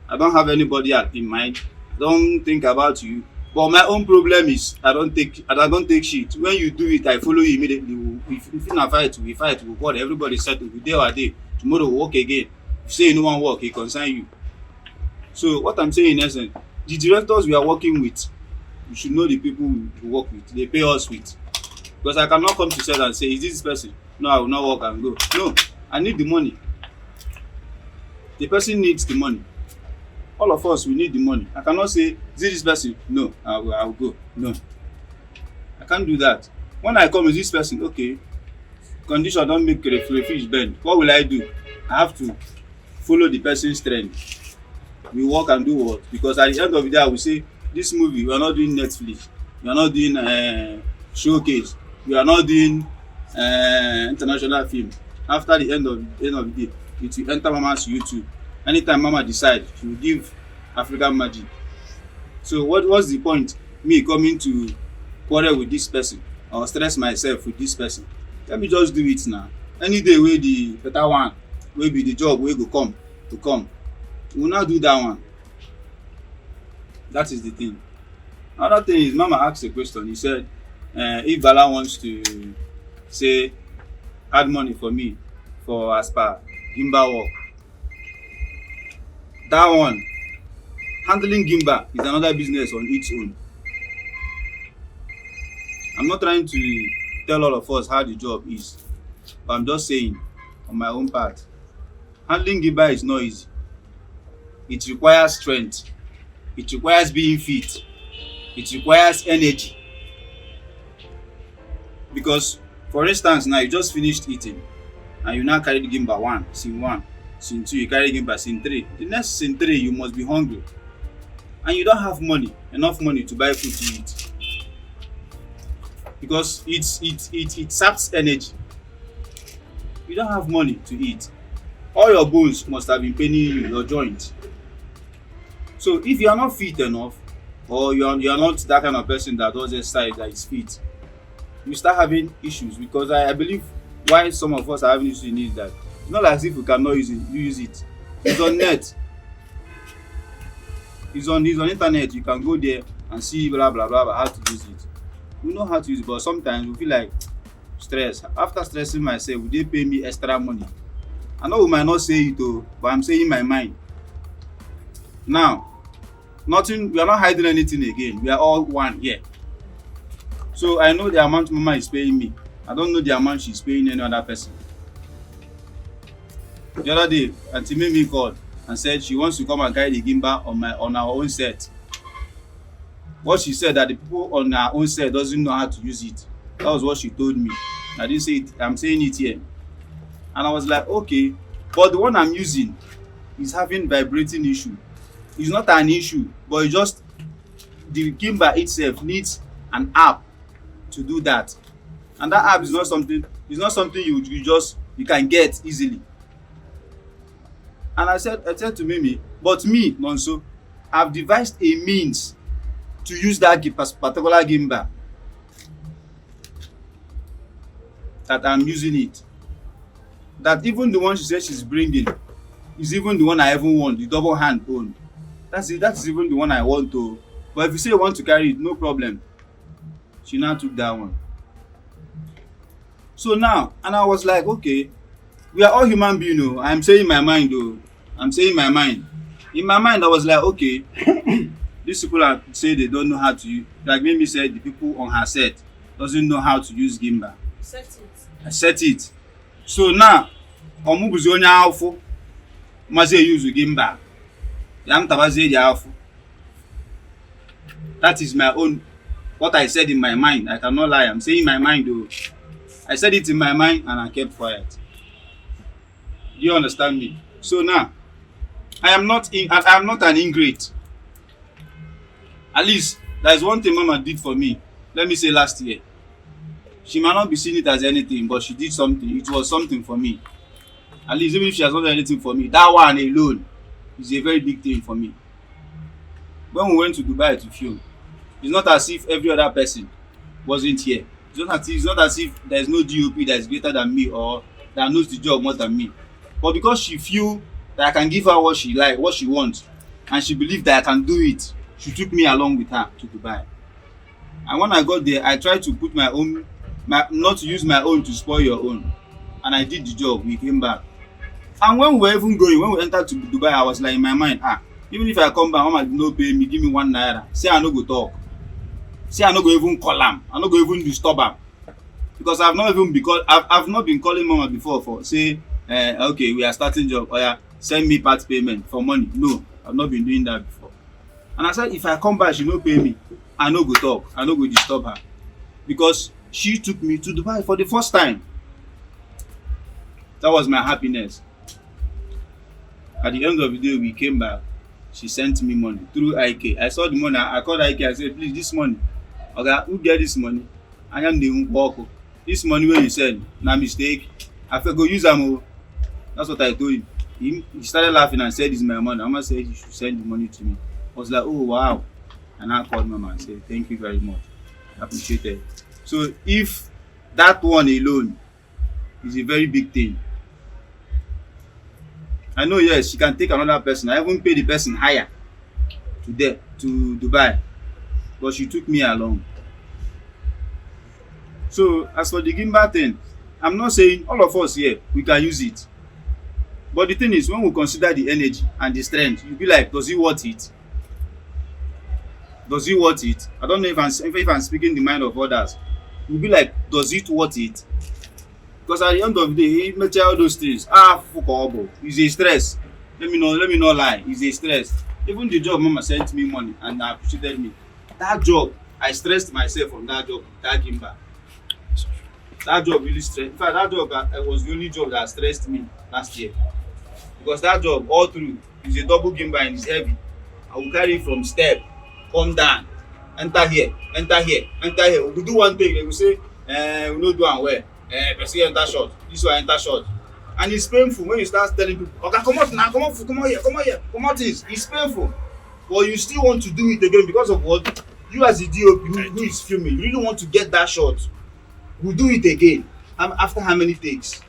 I don't have anybody in mind. I don't think about you. But my own problem is I don't take shit. When you do it, I follow you immediately. If in a fight, we fight. We work. Everybody settle. We day or day. Tomorrow we work again. If you say no one work, it concern you. So what I'm saying in essence, the directors we are working with, we should know the people we work with. They pay us with. Because I cannot come to set and say, is this person? No, I will not work and go. No, I need the money. The person needs the money. All of us, we need the money. I cannot say, is this person? No, I will go. No. I can't do that. When I come, is this person? Okay. Condition don't make a fish bend. What will I do? I have to follow the person's trend. We work and do what? Because at the end of the day, I will say, this movie, we are not doing Netflix. We are not doing showcase. We are not doing international film. After the end of the day, it will enter Mama's YouTube. Anytime Mama decides, she will give African Magic. So what's the point? Me coming to quarrel with this person or stress myself with this person? Let me just do it now. Any day wey the better one, wey be the job wey go come to come, we will not do that one. That is the thing. Another thing is, Mama asked a question. He said, if Bala wants to say add money for me for as per Gimbal work, that one, handling Gimbal is another business on its own. I'm not trying to tell all of us how the job is, but I'm just saying on my own part, handling Gimbal is not easy. It requires strength. It requires being fit. It requires energy. Because, for instance, now you just finished eating and you now carry the Gimbal scene 1, scene 2, you carry Gimbal scene 3. The next scene 3, you must be hungry. And you don't have enough money to buy food to eat. Because it saps energy. You don't have money to eat. All your bones must have been paining you, your joint. So if you are not fit enough, or you are not that kind of person that does exercise that is fit, you start having issues. Because I believe why some of us are having issues in it, that it's not as if we cannot use it. It's on net. It's on internet. You can go there and see blah blah blah how to use it. We know how to use it, but sometimes we feel like stress. After stressing myself, will they pay me extra money? I know we might not say it though, but I'm saying in my mind. Now, we are not hiding anything again. We are all one here. So I know the amount Mama is paying me. I don't know the amount she's paying any other person. The other day, Auntie Mimi called and said she wants to come and carry the Gimbal on our own set. What she said, that the people on our own set doesn't know how to use it. That was what she told me. I didn't say it. I'm saying it here. And I was like, okay, but the one I'm using is having vibrating issue. It's not an issue, but it's just the Gimbal itself needs an app to do that. And that app is not something you can get easily. And I said to Mimi, but me, Nonso, I've devised a means to use that particular Gimbal. That I'm using it. That even the one she said she's bringing is even the one I even want, the double hand own. That's even the one I want to. But if you say you want to carry it, no problem. She now took that one. So now, and I was like, okay, we are all human beings. Oh. I'm saying my mind, though. I'm saying my mind. In my mind, I was like, okay, these people are say they don't know how to use. Like Mimi said, the people on her set doesn't know how to use Gimbal. Set it. I set it. So now, omubuzi onye afọ mazi use Gimbal. Yam tabazi the afọ. That is my own. What I said in my mind. I cannot lie. I'm saying my mind, though. I said it in my mind and I kept quiet. Do you understand me? So now, I am not an ingrate. At least there is one thing Mama did for me. Let me say last year. She might not be seeing it as anything, but she did something. It was something for me. At least even if she has not done anything for me, that one alone is a very big thing for me. When we went to Dubai to film, it's not as if every other person wasn't here. It's not as if there is no DOP that is greater than me or that knows the job more than me. But because she feel that I can give her what she like, what she wants, and she believed that I can do it, she took me along with her to Dubai. And when I got there, I tried to put my own, not to use my own to spoil your own. And I did the job. We came back. And when we were even going, when we entered to Dubai, I was like in my mind, even if I come back, Mama did not pay me, give me 1 naira. Say I no go talk. Say I no go even call am. I no go even disturb am. Because I've not been calling Mama before for say, okay, we are starting job. Oh yeah, send me part payment for money. No, I've not been doing that before. And I said, if I come back, she no pay me. I no go talk. I no go disturb her. Because she took me to Dubai for the first time. That was my happiness. At the end of the day, we came back. She sent me money through IK. I saw the money. I called IK. I said, please, this money. Okay, who get this money? I am the Unko. This money when you send, na mistake. I feel go use them. That's what I told him. He started laughing and said, "This is my money." Mama said you should send the money to me. I was like, oh wow. And I called Mama and said, thank you very much. I appreciate it. So if that one alone is a very big thing. I know, yes, she can take another person. I even pay the person higher to Dubai. But she took me along. So as for the Gimbal thing, I'm not saying all of us here, we can use it. But the thing is, when we consider the energy and the strength, you'll be like, does it worth it? Does it worth it? I don't know if I'm speaking the mind of others. You'll be like, does it worth it? Because at the end of the day, he may tell all those things. It's a stress. Let me not lie. It's a stress. Even the job Mama sent me money and appreciated me. That job, I stressed myself on that job, that Gimbal. That job really stressed. In fact, that job was the only job that stressed me last year. Because that job, all through, is a double Gimbal and it's heavy. I will carry it from step, come down, enter here, enter here, enter here. We do one thing, they will say, we no do am well. Person enter short, this one enter short. And it's painful when you start telling people, okay, come out now, come on here, come out this. It's painful. But you still want to do it again because of what? You as the DOP who is filming, you really want to get that shot. We'll do it again. After how many takes?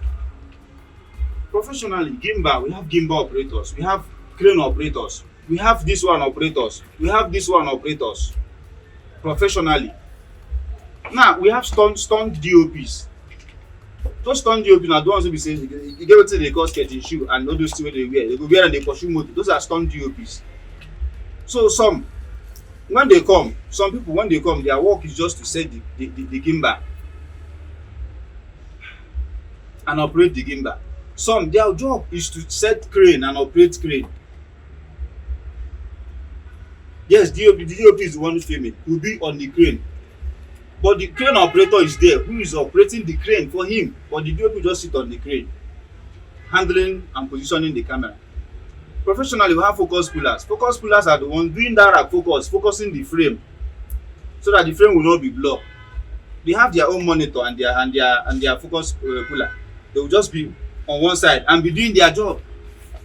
Professionally, Gimbal, we have Gimbal operators, we have crane operators, we have this one operators, we have this one operators. Professionally. Now, we have stunt DOPs. Those stunt DOPs are the ones who be saying, you get what they call sketching shoe and all those things they wear. They go wear and they pursue motor. Those are stunt DOPs. So when they come, some people, when they come, their work is just to set the Gimbal and operate the Gimbal. Some, their job is to set crane and operate crane. Yes, the DOP is the one who's filming. He will be on the crane. But the crane operator is there who is operating the crane for him. But the DOP just sit on the crane, handling and positioning the camera. Professionally, we have focus pullers. Focus pullers are the ones doing that rack focus, focusing the frame so that the frame will not be blocked. They have their own monitor and their focus puller. They will just be on one side and be doing their job.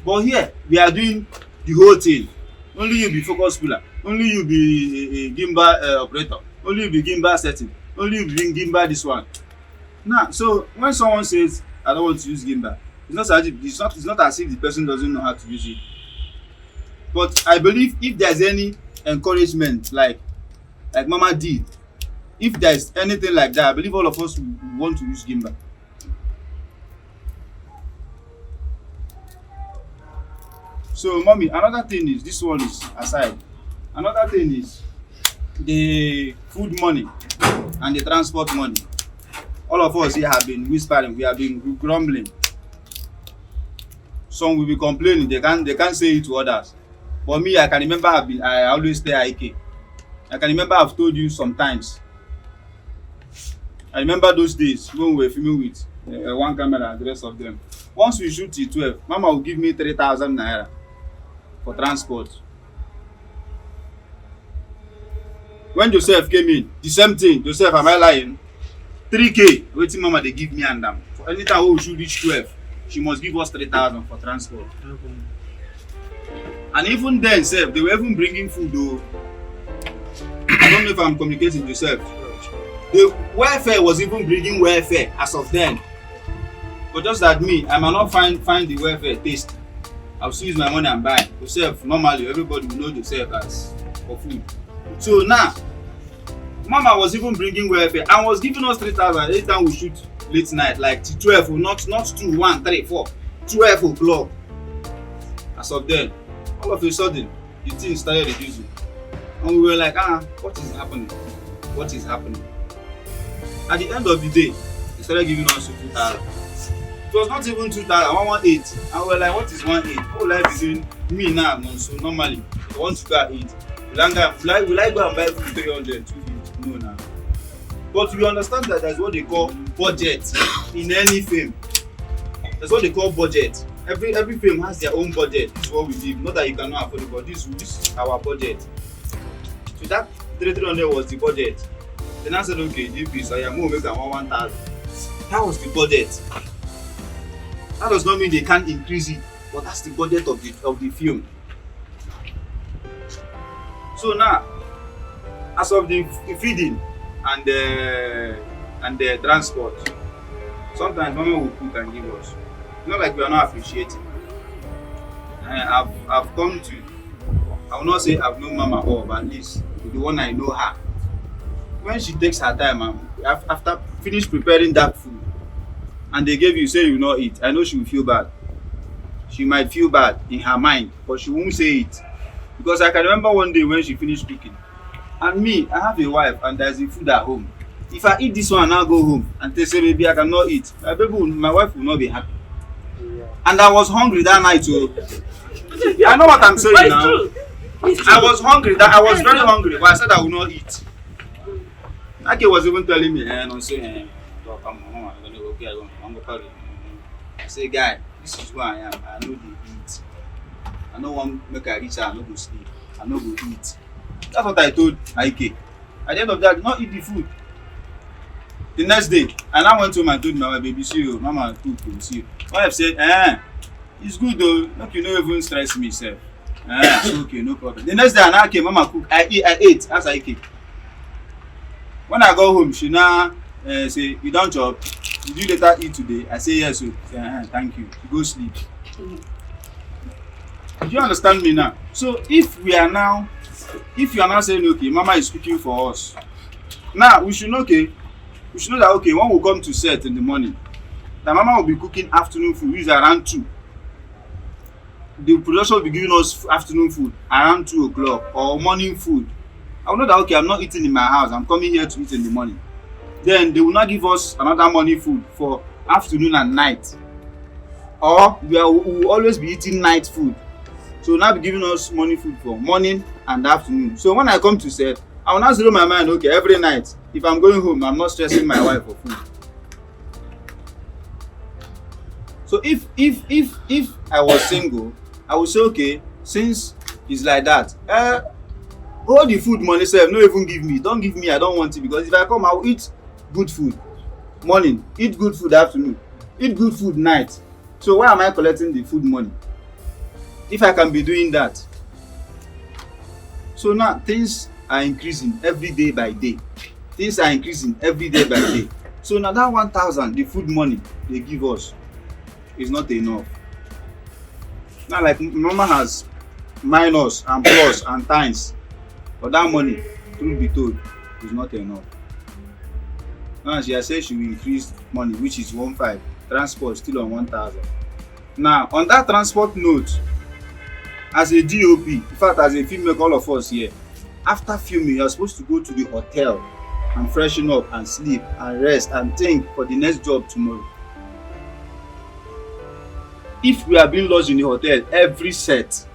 But here, we are doing the whole thing. Only you be focus puller. Only you be a Gimbal operator. Only you be Gimbal setting. Only you be Gimbal this one. Now, so when someone says, I don't want to use Gimbal, it's not as if the person doesn't know how to use it. But I believe if there's any encouragement like Mama did, if there's anything like that, I believe all of us want to use Gimbal. So mommy, another thing is, this one is aside. Another thing is the food money and the transport money. All of us here have been whispering, we have been grumbling. Some will be complaining, they can't say it to others. But me, I can remember I always stay IK. I can remember I've told you sometimes. I remember those days when we were filming with one camera and the rest of them. Once we shoot till 12, Mama will give me 3,000 naira for transport. When Joseph came in, the same thing. Joseph, am I lying? 3K, waiting Mama they give me and them. For anytime we should reach 12, she must give us 3,000 for transport. And even then, Seth, they were even bringing food though. I don't know if I'm communicating with Joseph. The welfare was even bringing welfare as of then. But just that me, I might not find the welfare taste. I'll still use my money and buy. Joseph, normally everybody will know Joseph as for food. So now, Mama was even bringing welfare and was giving us 3,000 every time we shoot late night, like till 12, not 2, 1, 3, 4, 12 o'clock. As of then, all of a sudden, the thing started reducing. And we were like, what is happening? What is happening? At the end of the day, they started giving us 2,000. It was not even 2,000, 118. And we were like, what is 118? What will I be doing? Me now, no. So normally, I want to go and eat. Will I go and buy food 300, 250? No, now. But you understand that that's what they call budget in any film. That's what they call budget. Every film has their own budget. This is what we live. Not that you cannot afford it, but this is our budget. So that 300 was the budget. Then I said, okay, GP, so I am going to make 1,000. That was the budget. That does not mean they can't increase it, but that's the budget of the film. So now, as of the feeding and the transport, sometimes Mama will cook and give us. Not like we are not appreciating. I've come to, I will not say I've known Mama all, but at least the one I know her. When she takes her time, after finish preparing that food, and they gave you, say you will not eat, I know she will feel bad. She might feel bad in her mind, but she won't say it. Because I can remember one day when she finished cooking, and me, I have a wife and there's a food at home. If I eat this one and I go home and they say maybe I cannot eat, my wife will not be happy. And I was hungry that night too. I know what I'm saying now. I was hungry. I was very hungry, but I said I will not eat. Ake was even telling me, no, say, I say, guy, this is who I am. I know they eat. I know one make I reach, I no go sleep. I no go eat. That's what I told Ike. At the end of that, I did not eat the food. The next day, and I went home and told my baby, see you, Mama cook, see you. My wife said, it's good though. Look, you don't even stress me, sir. It's okay, no problem. The next day, I came, Mama cook. I ate as I came. When I go home, she now say, you don't chop. Did you later eat today? I say yes. So say, thank you. You go sleep. Do you understand me now? So if you are now saying okay, Mama is cooking for us. Now we should know okay. We should know that okay, when we come to set in the morning, that Mama will be cooking afternoon food, which is around 2. The production will be giving us afternoon food around 2 o'clock or morning food. I will know that okay, I'm not eating in my house, I'm coming here to eat in the morning. Then they will not give us another morning food for afternoon and night. Or we will always be eating night food. So now be giving us morning food for morning and afternoon. So when I come to set, I will not zero my mind, okay, every night. If I'm going home, I'm not stressing my wife for food. So if I was single, I would say, okay, since it's like that, all the food money sef no even give me. Don't give me, I don't want it, because if I come, I will eat good food morning, eat good food afternoon, eat good food night. So why am I collecting the food money if I can be doing that? So now things are increasing every day by day. Things are increasing every day by day. So now that 1,000, the food money they give us, is not enough. Now like Mama has minus and plus and times, but that money, truth be told, is not enough. Now she has said she will increase money, which is 1,500. Transport still on 1,000. Now on that transport note, as a DOP, in fact as a filmmaker, all of us here, after filming you are supposed to go to the hotel and freshen up and sleep and rest and think for the next job tomorrow. If we are being lodged in the hotel every set,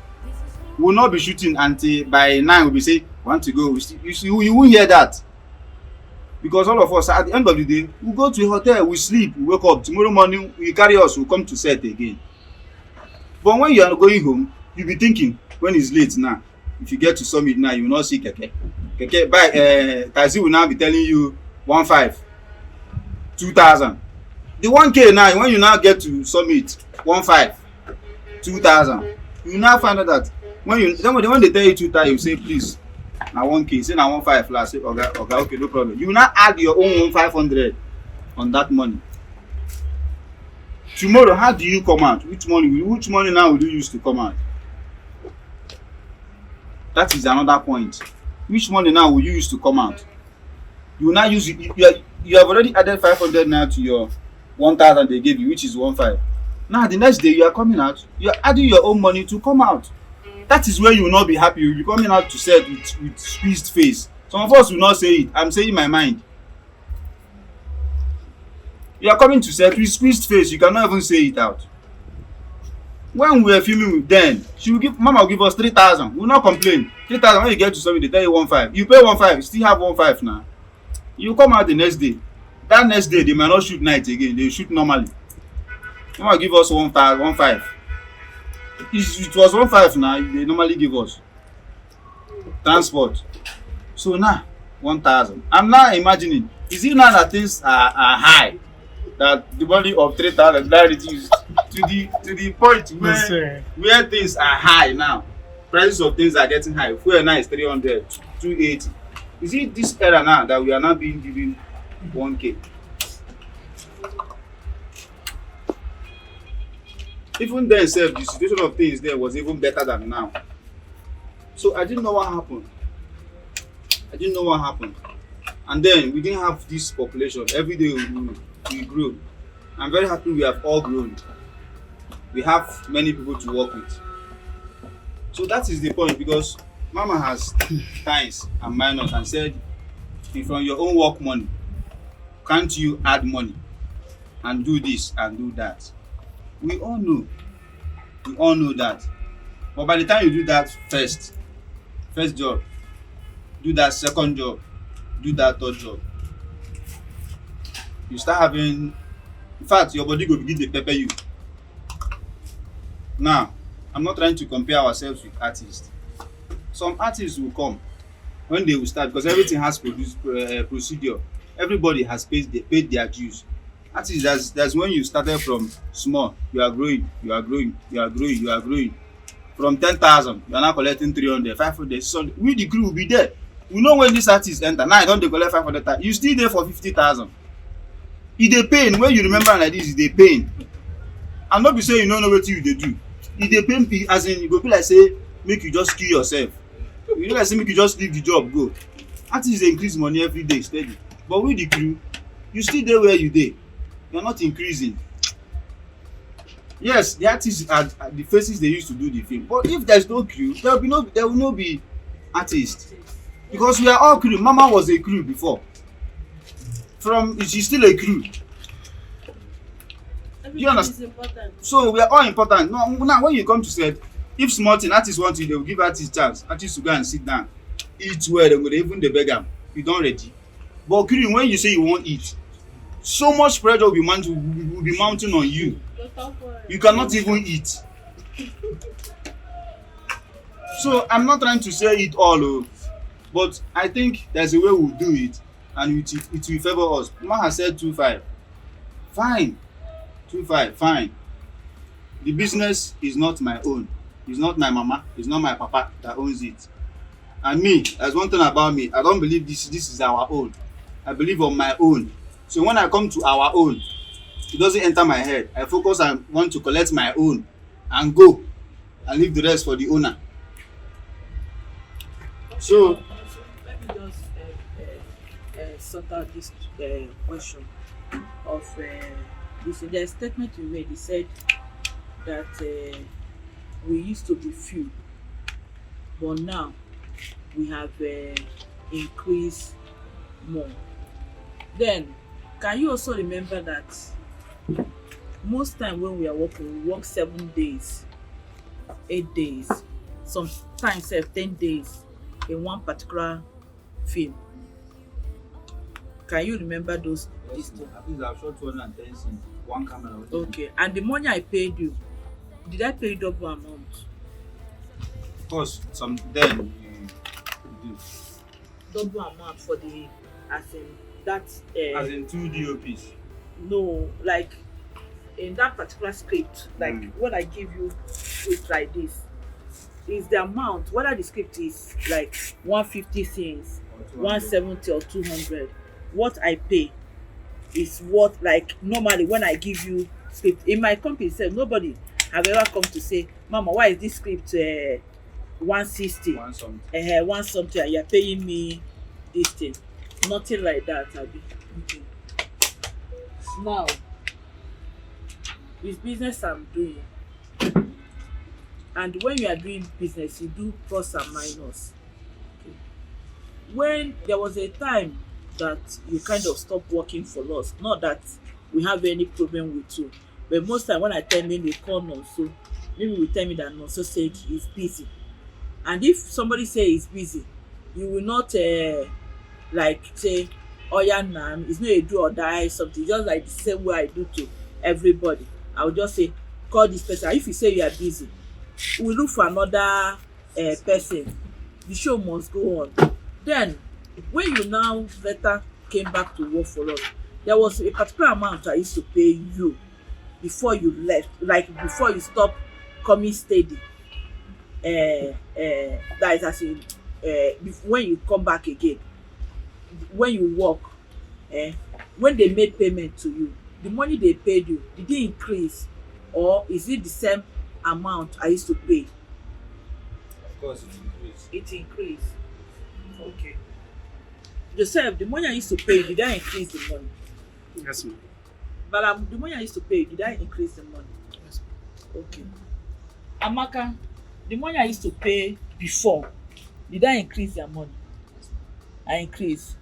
we will not be shooting until by 9 we will be say want to go. You won't hear that, because all of us at the end of the day we go to a hotel, we sleep, we wake up, tomorrow morning we carry us, we come to set again. But when you are going home, you be thinking when it's late now, if you get to summit now, you will not see keke by taxi will now be telling you 15 2000. The 1k now, when you now get to summit 15 2000, you now find out that when they tell you 2000, you say please na 1k, say na 15 last, say oga okay, no problem. You now add your own 500 on that money. Tomorrow, how do you come out? Which money now will you use to come out? That is another point. Which money now will you use to come out? You will now use it. You have already added 500 now to your 1000 they gave you, which is 15. Now the next day you are coming out, you are adding your own money to come out. That is where you will not be happy. You will be coming out to set with squeezed face. Some of us will not say it. I'm saying my mind. You are coming to set with squeezed face. You cannot even say it out. When we were filming with them, Mama will give us 3,000. We will not complain. 3,000, when you get to something, they tell you 15. You pay 15, you still have 15 now. You come out the next day. That next day, they might not shoot night again. They shoot normally. Mama will give us 15. It was 15 now, they normally give us. Transport. So now, 1,000. I'm now imagining, is it now that things are high? That the money of 3,000 now reduced to the point where things are high now. Prices of things are getting high. Fuel now is 300, 280. Is it this era now that we are now being given 1k? Even then, self, the situation of things there was even better than now. So I didn't know what happened. And then we didn't have this population. Every day we grew. I'm very happy we have all grown. We have many people to work with. So that is the point, because Mama has times and minus and said, from your own work money, can't you add money and do this and do that? We all know that. But by the time you do that first job, do that second job, do that third job, you start having, in fact, your body go begin to pepper you. Now, I'm not trying to compare ourselves with artists. Some artists will come when they will start, because everything has procedure. Everybody has paid their dues. Artists, that's when you started from small. You are growing. From 10,000, you are now collecting 300, 500. So we, the crew, will be there. We know when this artist enter. Now I don't collect 500,000. You still there for 50,000. It dey pain when you remember like this. It dey pain. I'm not be saying you don't know what you dey do. It dey pain, as in you go be like say make you just kill yourself. You know, like say make you just leave the job go. Artists dey increase money every day steady, but with the crew, you still there where you dey. You're not increasing. Yes, the artists are the faces they used to do the film, but if there's no crew, there will not be artists, because we are all crew. Mama was a crew before. She's still a crew. Do you understand? So we are all important. Now when you come to set, if small thing artists want you, they will give artists chance. Artists to go and sit down, eat well. They will even the beg them. You don't ready. But crew, when you say you won't eat, so much pressure will be mounting on you. You cannot even eat. So I'm not trying to say it all, but I think there's a way we'll do it, and it will favor us. Mama has said 2.5. Fine. 2.5, fine. The business is not my own. It's not my mama. It's not my papa that owns it. And me, there's one thing about me. I don't believe this is our own. I believe on my own. So when I come to our own, it doesn't enter my head. I focus and want to collect my own and go and leave the rest for the owner. So let me just sort out this question of the statement you made. You said that we used to be few but now we have increased more. Then can you also remember that most time when we are working, we work 7 days, 8 days, sometimes 10 days in one particular film. Can you remember those? Yes, at least I've shot 210 scenes. One camera. Okay, and the money I paid you, did I pay double amount? Of course, some then you do. Double amount for the, as in that As in 2 DOPs. no, like in that particular script, like when I give you script like this, is the amount, whether the script is like 150 scenes, 170 or 200, what I pay is what, like normally when I give you script in my company itself, nobody have ever come to say, Mama, why is this script 160, One something. 1 something, and you're paying me this thing? Nothing like that, Abi. Okay. Now, it's business I'm doing, and when you are doing business, you do plus and minus. Okay. When there was a time that you kind of stopped working for us, not that we have any problem with you, but most time when I tell me they call Nonso, maybe will tell me that Nonso said he's busy, and if somebody say he's busy, you will not like say, oh yeah, nah, it's not a do or die something, just like the same way I do to everybody. I will just say, call this person. If you say you are busy, we look for another person. The show must go on. Then when you now later came back to work for us, there was a particular amount I used to pay you before you left, like before you stop coming steady. That is as in when you come back again, when you work, when they made payment to you, the money they paid you, did it increase or is it the same amount I used to pay? Of course, it increased. It increased. Okay. Joseph, the money I used to pay, did I increase the money? Yes, ma'am. But the money I used to pay, did I increase the money? Yes. Okay. Amaka, the money I used to pay before, did I increase their money? I increase.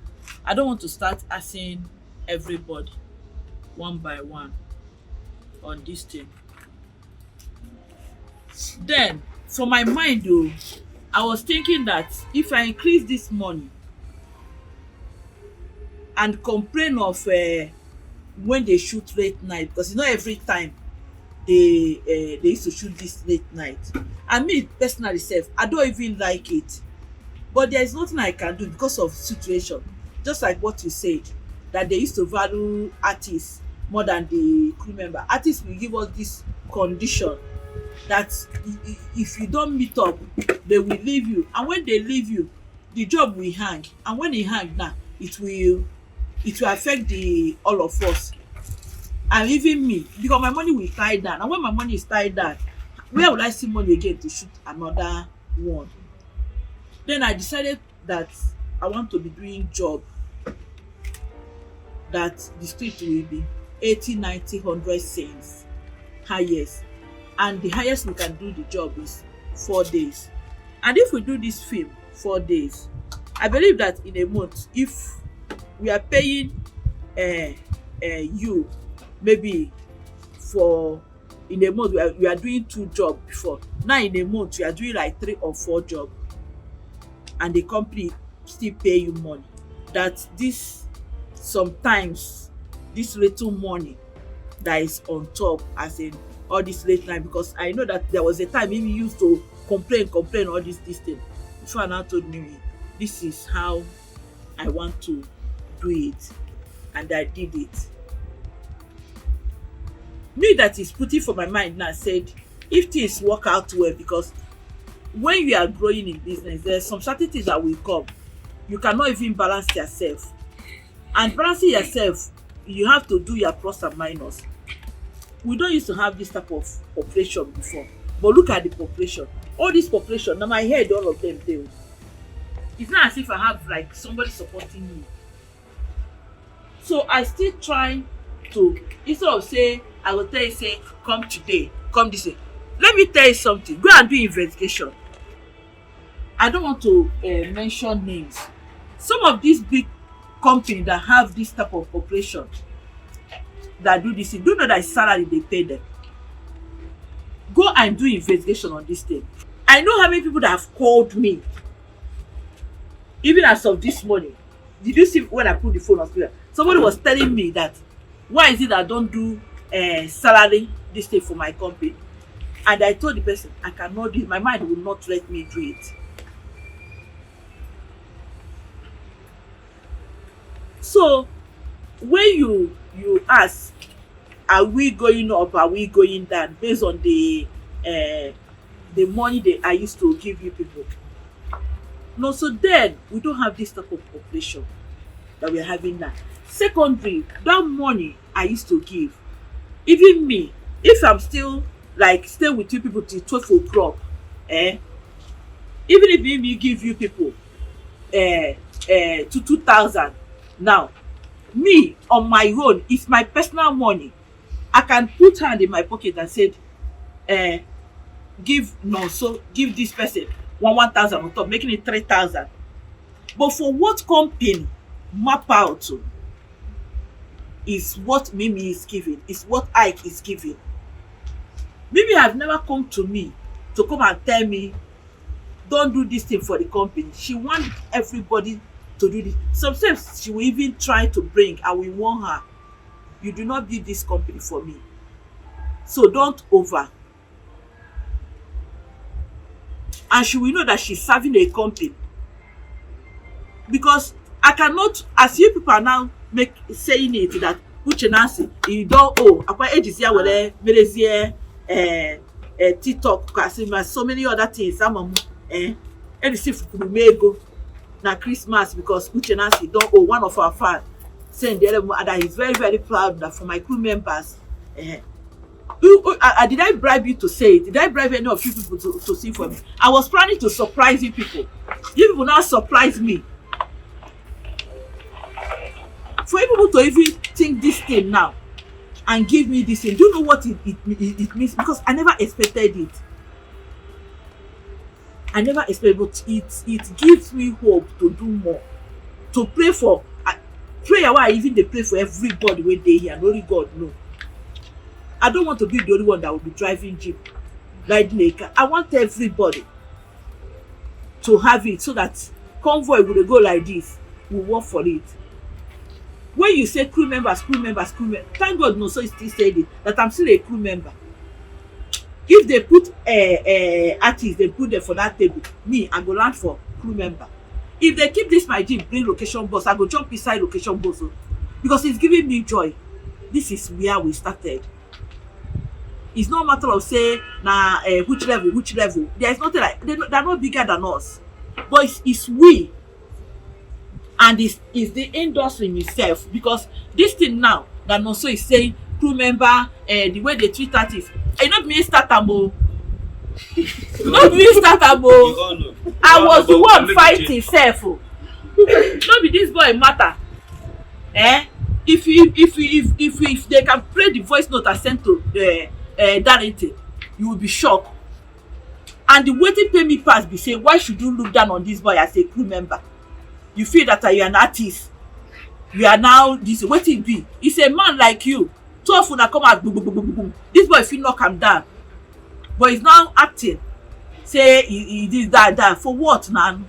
I don't want to start asking everybody one by one on this thing. Then, for my mind though, I was thinking that if I increase this money and complain of when they shoot late night, because it's not every time they used to shoot this late night. And me personally self, I don't even like it. But there is nothing I can do because of situation. Just like what you said, that they used to value artists more than the crew member. Artists will give us this condition that if you don't meet up, they will leave you. And when they leave you, the job will hang. And when it hang now, it will affect the all of us. And even me, because my money will tie down. And when my money is tied down, where will I see money again to shoot another one? Then I decided that I want to be doing job that the script will be 80, 90, 100 scenes highest. And the highest we can do the job is 4 days. And if we do this film 4 days, I believe that in a month, if we are paying you maybe for in a month we are doing 2 jobs before, now in a month we are doing like 3 or 4 jobs, and the company still pay you money, that this sometimes this little money that is on top, as in all this late night, because I know that there was a time he used to complain all this thing before, now told me this is how I want to do it, and I did it. Me that is putting for my mind now said, if things work out well, because when you are growing in business, there's some certain things that will come. You cannot even balance yourself. And balancing yourself, you have to do your plus and minus. We don't used to have this type of population before. But look at the population. All this population, now my head, all of them, they. It's not as if I have like somebody supporting me. So I still try to, instead of say, I will tell you, say, come today, come this way. Let me tell you something. Go and do investigation. I don't want to mention names. Some of these big companies that have this type of operation that do this, you do know that salary they pay them. Go and do investigation on this thing. I know how many people that have called me, even as of this morning. Did you see when I put the phone on speaker? Somebody was telling me that why is it that I don't do salary this thing for my company? And I told the person I cannot do it. My mind will not let me do it. So when you ask, are we going up, are we going down, based on the money that I used to give you people? No, so then we don't have this type of population that we're having now. Secondly, that money I used to give, even me, if I'm still like stay with you people till 12 o'clock, even if me give you people to 2,000 now, me on my own, it's my personal money. I can put hand in my pocket and say, give this person 1,000 on top, making it 3,000. But for what company map out is what Mimi is giving, is what Ike is giving. Mimi have never come to me to come and tell me, don't do this thing for the company. She wants everybody to do this. Sometimes she will even try to bring, I will warn her, you do not build this company for me. So don't over. And she will know that she's serving a company. Because I cannot, as you people are now saying it, that Uche Nancy, you don't owe. Akwa age is here, wale, merezie, TikTok, kasi so many other things. And receive Kumego na Christmas because Uche Nancy don't owe. One of our fans saying that he's very, very proud that for my crew members. Did I bribe you to say it? Did I bribe any of you people to sing for me? I was planning to surprise you people. You people now surprise me. For you people to even think this thing now and give me this thing, do you know what it means? Because I never expected it. I never expected, but it gives me hope to do more. To pray for. Prayer why even they pray for everybody when they here. Only God know. I don't want to be the only one that will be driving Jeep, riding a car. I want everybody to have it so that convoy will go like this. We work for it. When you say crew members, thank God no, so he still said it, that I'm still a crew member. If they put artists, they put them for that table. Me, I go land for crew member. If they keep this my Jeep, bring location bus, I go jump inside location bus. Because it's giving me joy. This is where we started. It's not a matter of say which level. There's nothing like they're not bigger than us. But it's we. And it's the industry itself. Because this thing now that Nonso is saying, crew member, the way they treat artists, not me start not me start I was the one fighting self. Not be this boy matter. If they can play the voice note I sent to Darity, you will be shocked. And the waiting pay me pass be say, why should you look down on this boy as a crew member? You feel that you are an artist. You are now this waiting be. It's a man like you. 12 when I come out, boom, boom, boom, boom, boom. This boy feel knock him down. But he's now acting. Say he did that. For what, man?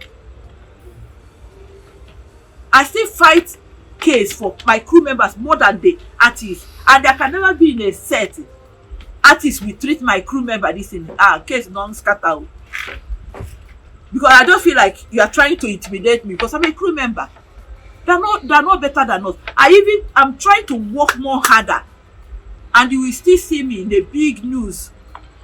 I still fight case for my crew members more than the artists. And there can never be in a set. Artists will treat my crew member this in case non-scatter. Because I don't feel like you are trying to intimidate me because I'm a crew member. They're not better than us. I'm trying to work more harder. And you will still see me in the big news.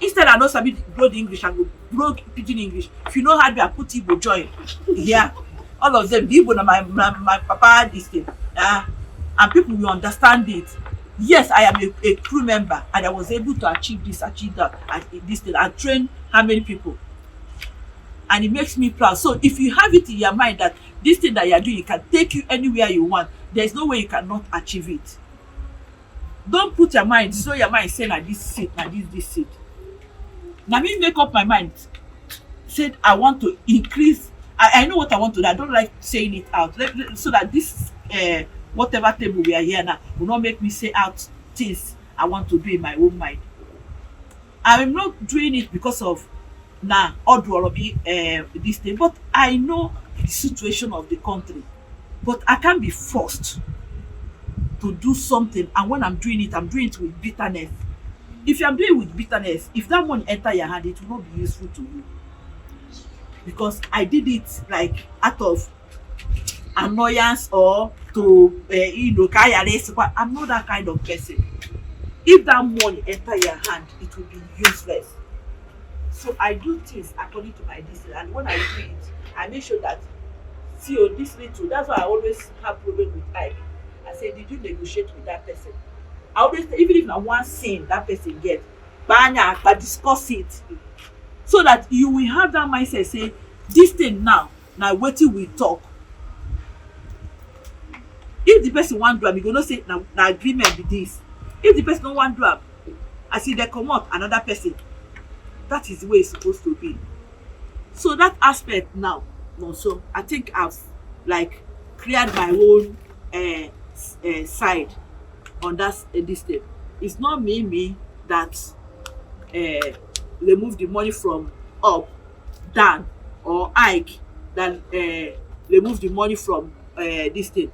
Instead I know sabi broad English, I go broad pidgin English. If you know how to put Igbo join. Yeah. All of them, the Igbo na my papa this thing. And people will understand it. Yes, I am a crew member and I was able to achieve that, and this thing. I train how many people? And it makes me proud. So if you have it in your mind that this thing that you are doing, it can take you anywhere you want, there's no way you cannot achieve it. Don't put your mind, saying that this seat, this seat. Now me make up my mind. said I want to increase. I know what I want to do. I don't like saying it out. So that this whatever table we are here now will not make me say out things I want to do in my own mind. I'm not doing it because of this thing, but I know the situation of the country. But I can't be forced to do something, and when I'm doing it with bitterness. If I'm doing it with bitterness, if that money enter your hand, it will not be useful to you. Because I did it like out of annoyance or to I'm not that kind of person. If that money enter your hand, it will be useless. So I do things according to my discipline, and when I do it, I make sure that this little. That's why I always have problem with Ike. I say, did you negotiate with that person? I always, even if na one sin that person get, but discuss it, so that you will have that mindset. Say this thing now wetin we talk. If the person wan do am, you go know say na agreement be this. If the person no wan do am, as e dey comot another person, that is the way e suppose to be. So that aspect now, so I think I've like cleared my own side on that this thing. It's not me that remove the money from up, down, or Ike that remove the money from this thing.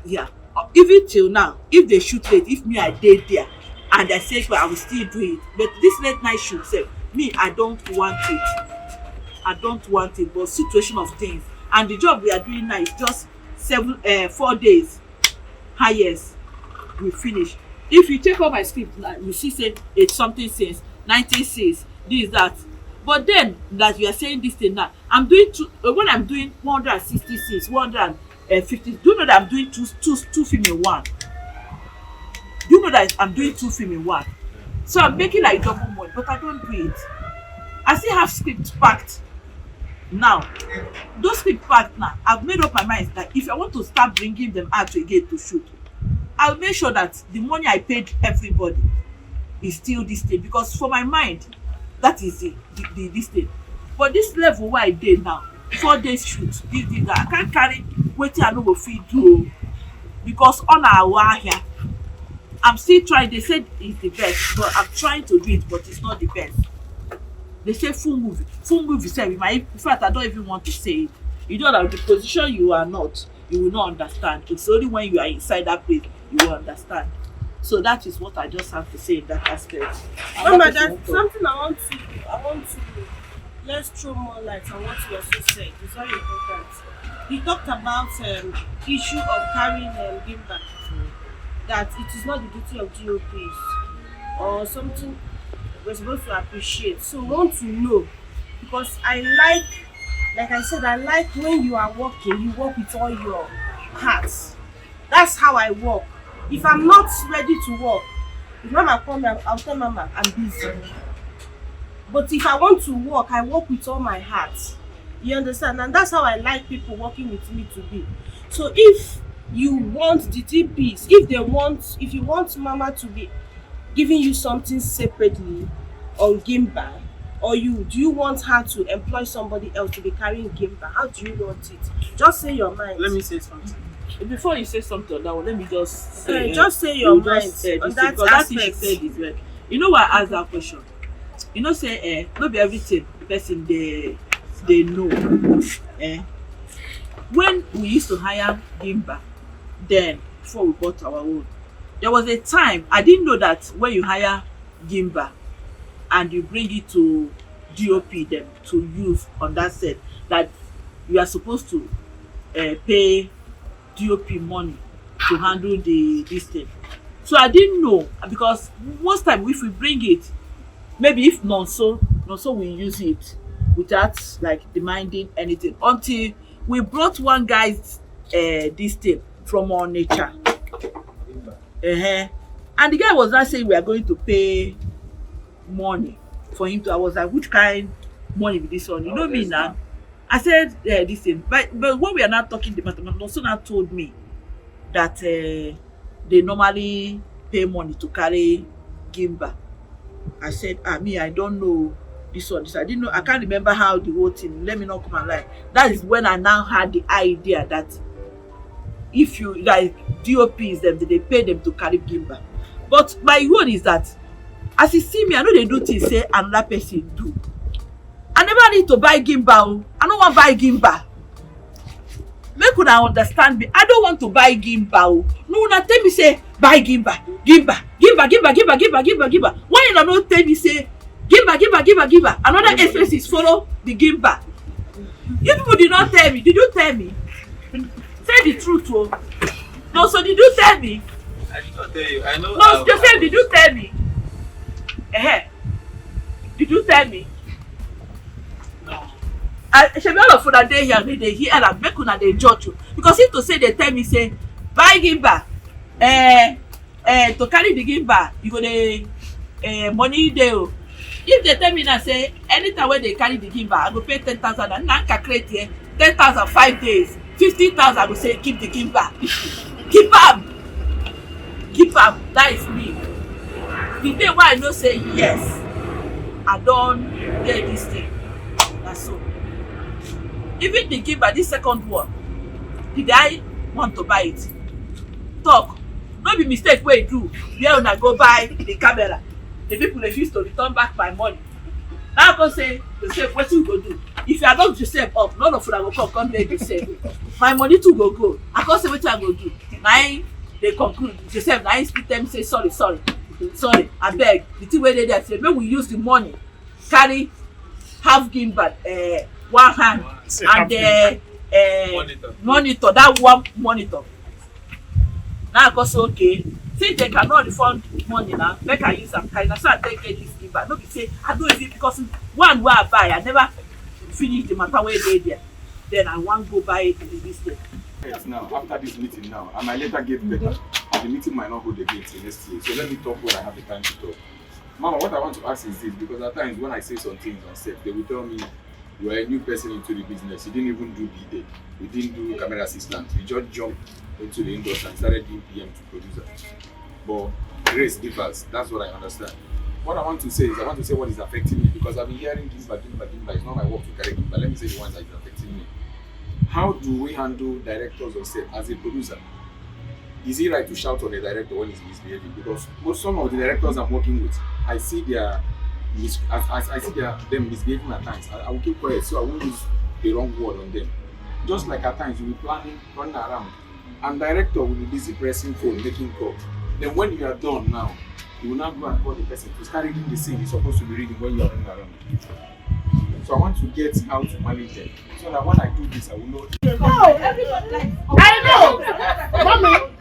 Yeah. Even till now, if they shoot late, if me I dey there and I say well, I will still do it. But this late night shoot sef, me I don't want it. I don't want it, but situation of things, and the job we are doing now is just 4 days highest we finish. If you take all my script now, you see say it's something since 96 this that, but then that you are saying this thing now, I'm doing when I'm doing 166 150, do you know that I'm doing two film in one? Do you know that I'm doing 2 film in one? So I'm making like double money, but I don't do it. I still have script packed now. Those script packed now, I've made up my mind that if I want to start bringing them out again to shoot, I'll make sure that the money I paid everybody is still this thing, because for my mind that is the this thing. But this level where I did now, 4 days shoot, this that, I can't carry wetin I no go fit do, because on our here I'm still trying. They said it's the best, but I'm trying to do it, but it's not the best. They say full movie sef, in fact I don't even want to say it. You know that the position you are not, you will not understand. It's only when you are inside that place you will understand. So that is what I just have to say in that aspect. Mama, that's something I want to let's throw more light on what you also said. It's very important. You talked about issue of carrying Gimbal, that it is not the duty of GOPs or something we're supposed to appreciate. So want to know, because I like I said, I like when you are working, you work with all your heart. That's how I work. If I'm not ready to work, if Mama call me, I'll tell Mama I'm busy. But if I want to work, I work with all my heart. You understand? And that's how I like people working with me to be. So if you want the TPs, if you want Mama to be giving you something separately on Gimbal, or do you want her to employ somebody else to be carrying Gimbal? How do you want it? Just say your mind. Let me say something. Before you say something on that one, let me just say, just say your mind on that aspect. That aspect. thing she said is well. You know why I asked that question? You know, say not be everything person they know. When we used to hire Gimbal, then before we bought our own, there was a time I didn't know that when you hire Gimbal and you bring it to DOP them to use on that set, that you are supposed to pay DOP money to handle this thing. So I didn't know, because most time if we bring it, maybe if not so we use it without like demanding anything, until we brought one guy's this thing from our nature. And the guy was not saying we are going to pay money for him to. I was like, which kind money be this one? You know me now. I said this thing, but when we are not talking, the mathematician also now told me that they normally pay money to carry Gimbal. I said, me, I don't know this. I didn't know. I can't remember how the whole thing. Let me not come and lie. That is when I now had the idea that if you like DOPs them, they pay them to carry Gimbal. But my word is that as you see me, I know they do things say another person do. I never need to buy Gimbal. I don't want to buy Gimbal. Make una understand me. I don't want to buy Gimbal. No, una tell me say buy Gimbal. Why you not tell me say Gimbal? Another expenses follow the Gimbal. You people did not tell me. Did you tell me? Say the truth, oh. No, so did you tell me? I did not tell you. I know. No, Joseph, did you tell me? Did you tell me? Should be all of una dey here, they hear and make una dey judge you. Because if to say they tell me say buy Gimbal, to carry the Gimbal, you go dey money dey o. If they tell me now say anytime when they carry the Gimbal, I go pay 10,000 and now calculate here 10,000 5 days, 15,000 I go say keep the Gimbal. Keep am. That is me. The day when I know say yes, I don get this thing. Na so. Even the Gimbal, this second one, did I want to buy it? Talk. No be mistake wey you do where una go buy the camera. The people refuse to return back my money. Now I go say Joseph, wetin you go do? If you are not Joseph up, none of una go come make Joseph. My money too go. I come say wetin I go do? Na they conclude Joseph, na speak them say sorry, abeg the thing wey dey there say make we use the money carry half Gimbal one hand and monitor that one monitor. Now I go say okay, since they cannot refund money now, make I use am carry. Na so I take get this Gimbal. No be say I don't even because one wey I buy, I never finish the matter wey dey there. Then I wan go buy this thing. Yes, now after this meeting now, I might later get better. And the meeting might not hold again till next year. So let me talk when I have the time to talk. Mama, what I want to ask is this, because at times when I say some things on set, they will tell me you are a new person into the business. You didn't even do BA. You didn't do camera assistant. You just jumped into the industry and started doing PM to producer. But grace differs. That's what I understand. What I want to say is I want to say what is affecting me, because I've been hearing Gimbal. It's not my work to carry Gimbal. Let me say the ones that is affecting me. How do we handle directors on set as a producer? Is it right to shout on a director when he's misbehaving? Because some of the directors I'm working with, I see them misbehaving at times. I will keep quiet so I won't use the wrong word on them. Just like at times you'll be planning, running around, and director will be busy pressing phone, making call. Then when you are done now, you will now go and call the person who's carrying the scene he's supposed to be reading when you are running around. So I want to get how to manage them, so that when I do this, I will know. Oh, everybody likes. I know.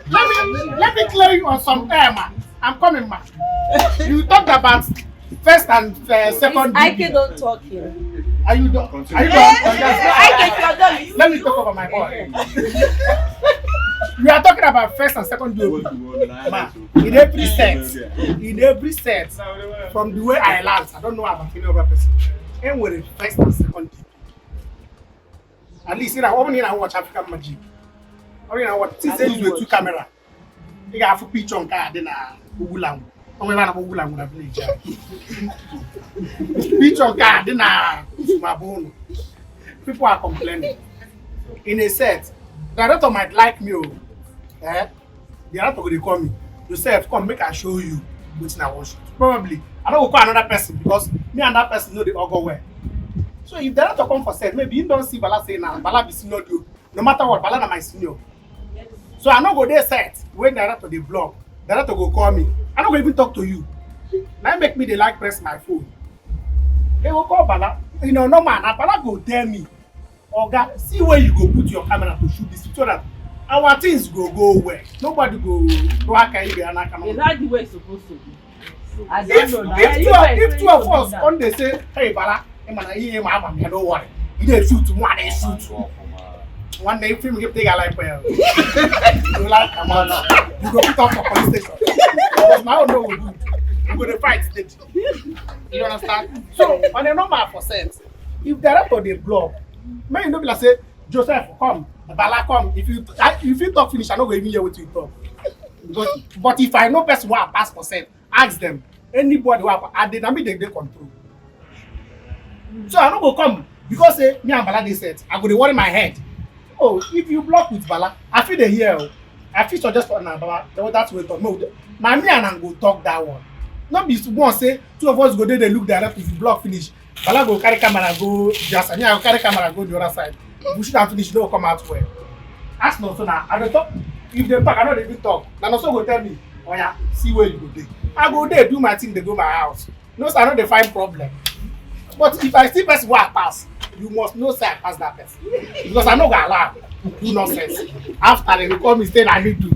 Mommy, let me clear you on some air, man. I'm coming, man. You talked about first and second. I don't talk here. Are you done? Are you done? Let me talk over my boy. We are talking about first and second duo. In every set, from the way I learned, I don't know about any other person. And we're first and second DP. At least you know, when I watch African Magic, when I watch, since they use 2 cameras, they got a picture on card in a Ugulang. I'm going to Ugulang with a village. Picture on card in a Mabon. People are complaining. In a set, the director might like me, the director will call me. Yourself, come make I show you which I watch. Probably. I don't go call another person because me and that person know they all go well. So if the director come for set, maybe you don't see Bala say now, Bala be senior you. No matter what, Bala na my senior. So I no go there set when the director they block. The director go call me. I don't go even talk to you. Now make me they like press my phone. They will call Bala. You know, no man, Bala go tell me, Oga, see where you go put your camera to shoot this so that our things go well. Nobody go black and you and I can. Is that the way it's supposed to be? If two of us on they say, hey Bala, I don't worry. You dey shoot one, they shoot. One day film give take a life well. You like come on now. You go put up for police station. Because my own no will do. You go to fight state. You understand? So on a normal for sense, if director they block, may you no be like say, Joseph come, Bala come. If you talk finish, I no go even hear what you talk. But if I know person who pass percent, ask them. Anybody who are they control. So I no go come because say me and Bala dey set. I go dey worry my head. Oh, if you block with Bala, I fit dey hear o. I fit suggest for na Bala. That's way talk. No, na me and am go talk that one. No be one say two of us go dey look direct if you block finish. Bala go carry camera go just me I go carry camera go the other side. If we shoot am finish, no go come out well. Ask no so na I dey talk. If they talk, I know they fit talk. Na no so go tell me, oh yeah, see where you go dey. I go there do my thing, dey go my house. No, sir, I no dey find problem. But if I see person wey I pass, you must know say I pass that person because I no go allow do nonsense. After they go call me say na me do.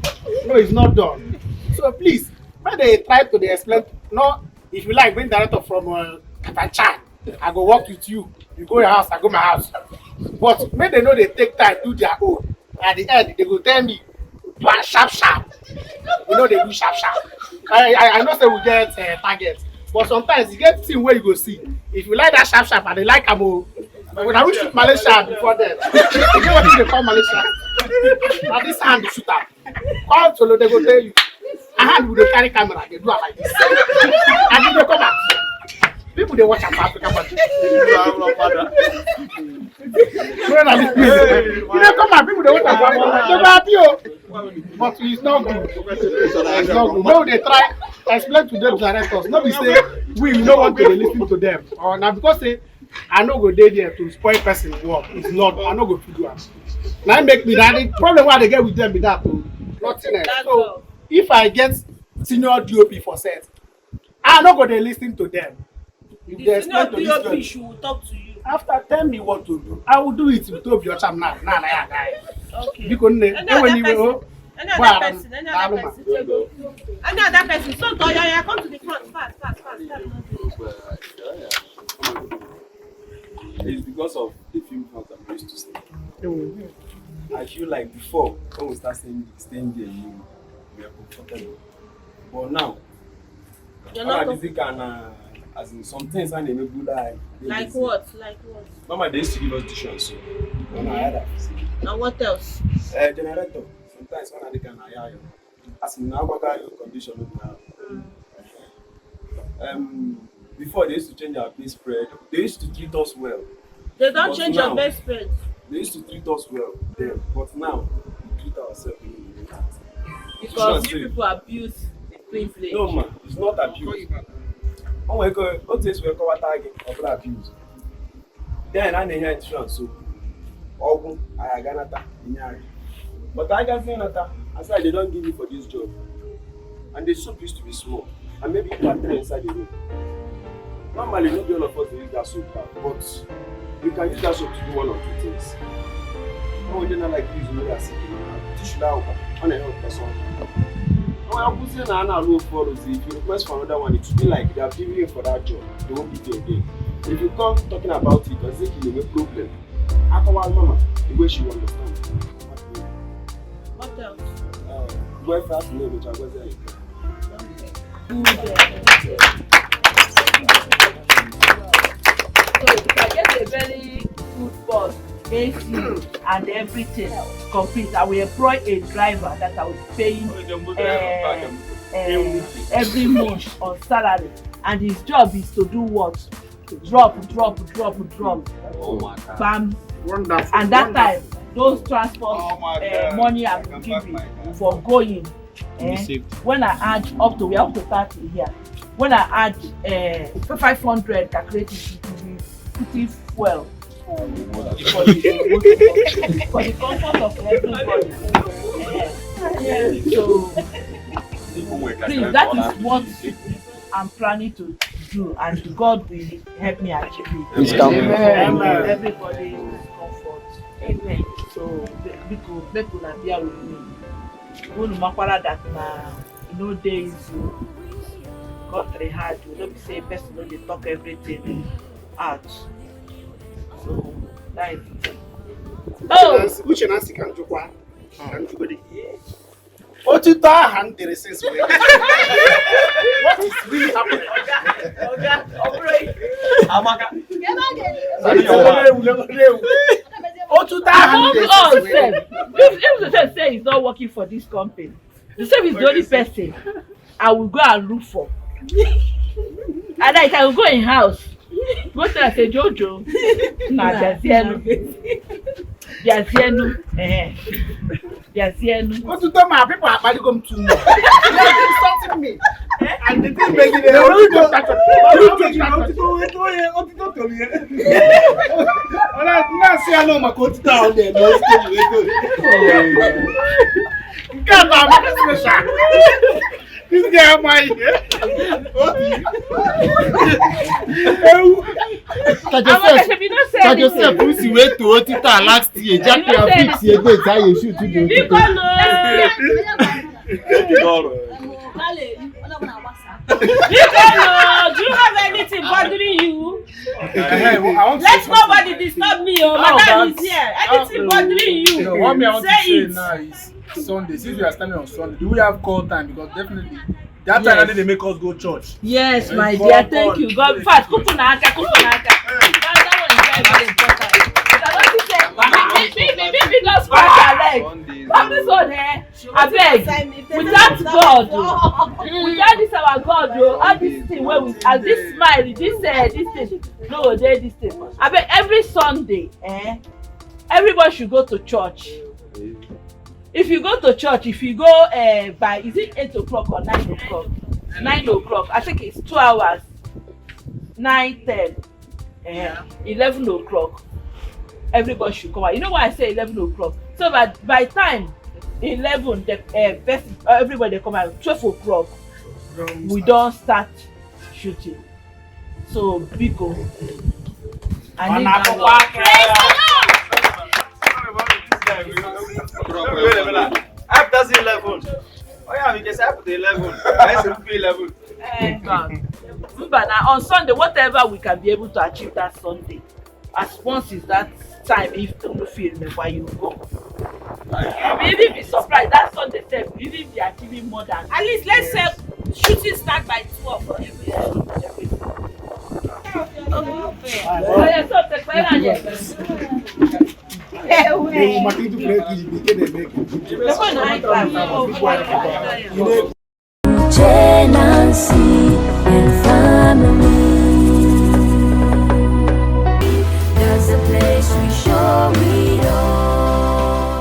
No, it's not done. So please, when they try to dey explain, no, if you like bring director from Kafanchan, I go work with you. You go your house, I go my house. But when they know they take time do their own, at the end they go tell me, do am sharp sharp. You know they do sharp sharp. I know say we get target, but sometimes you get thing where you go see. If you like that sharp sharp and they like am o, when I will shoot Malaysia before them. You know what they call Malaysia? Na this hand dey shoot am. Come solo they go tell you. A hand will dey carry camera, they do am like this. And if they come out, people dey watch am for African country. When I this place, you dey come out, people dey watch am for African country. They go happy o. But it's not good. It's not good. No, they try explain to them directors. No be say we no want to lis ten to them. Or na because say I no go dey there to spoil person work. It's not. I no go fit do am. Na make me that the problem wey I dey get with them be that o. Nothing else. So if I get senior DOP for set, I no go dey lis ten to them. If they explain to this DOP should talk to you. after tell me what to do, I will do it with Obi Ocham now. Nah, guy. Okay. Because Any other person. Any other person. So, Toya, come to the front. Fast. It's because of the film house I'm used to stay. I feel like before, when we start staying there, we are comfortable. But now, as in some things I never good Like what? Mama, they used to give us tuition, so when I had that. And what else? Generator. Sometimes when I can hire as in now, what condition now? Before they used to change our base spread, they used to treat us well. They don't change your base spread. They used to treat us well then, but now we treat ourselves because you people abuse the privilege. No man, it's not abuse. Oh my God, what is we cover target of abuse? Then I need insurance so Ogun, I ganata inyari. But I got nata, I said they don't give you for this job. And the soap used to be small. And maybe you are three inside the room. Normally, not all of us use that soap, but you can use that soap to do one or two things. No, we don't like use no as tissue now on a help person. No, I'm putting an low for if you request for another one, it will be like they are giving you for that job. They won't give you again. If you come talking about it, because it's a problem. After mama, the way she will understand. What else? Boyfriend's name, which I was there. So if I get a very good boss, AC and everything complete, I will employ a driver that I will pay every month on salary, and his job is to do what? Drop. Oh my God. Bam. Wonderful. And that time, those transport money I will give you for going. When I add up to, we have to start here. When I add 500 calculated, it will be pretty well for the comfort of everybody. So please, that is what I'm planning to do, and God will help me achieve it. Amen. Everybody is comfort. Amen. So people bear with me. Unu makwara that na days got very hard. You don't say person no dey talk everything out. So that is it. Uche Nancy can joke one. Otito aha ndere since we. What is really happening? Amaka. Otito aha ndere since If the say he's not working for this company, the same is the only person I will go and look for. And I can go in house What I say, Jojo? Nah, Yazienu. What to tell my people are come to me. They're insulting me. And the thing making it. Now see I know my coach down there. Come on, this guy my Yourself, who's the way to Otita last year? Jack, you have fixed your date. How you shoot to do it? Do you have anything bothering you? Let nobody disturb me. Oh, madam is here. Anything bothering you? What me I want to say it. now is Sunday. Since we are standing on Sunday, do we have call time? Because definitely that time they make us go church. Yes, my dear. Thank you. God, fast. Kupunaka. That one is very important. Maybe just scratch your leg. From this one here, I beg. Without God, without this our God, all this thing where we, and this smile, this thing, no, this thing. I beg every Sunday, everybody should go to church. If you go to church, if you go by, is it 8 o'clock or 9 o'clock? 9 o'clock. I think it's 2 hours. 9, 10, 11 o'clock. Everybody should come out. You know why I say 11 o'clock? So that by time 11, everybody come out. 12 o'clock, we don't start shooting. So Biko, I need After 11. Oh yeah, we just after 11. I said 11. But now on Sunday, whatever we can be able to achieve that Sunday, as once is that time, if you feel me, why you go. You will be surprised that Sunday step, you will be achieving more than. At least let's say shooting start by 12 for every. Uche na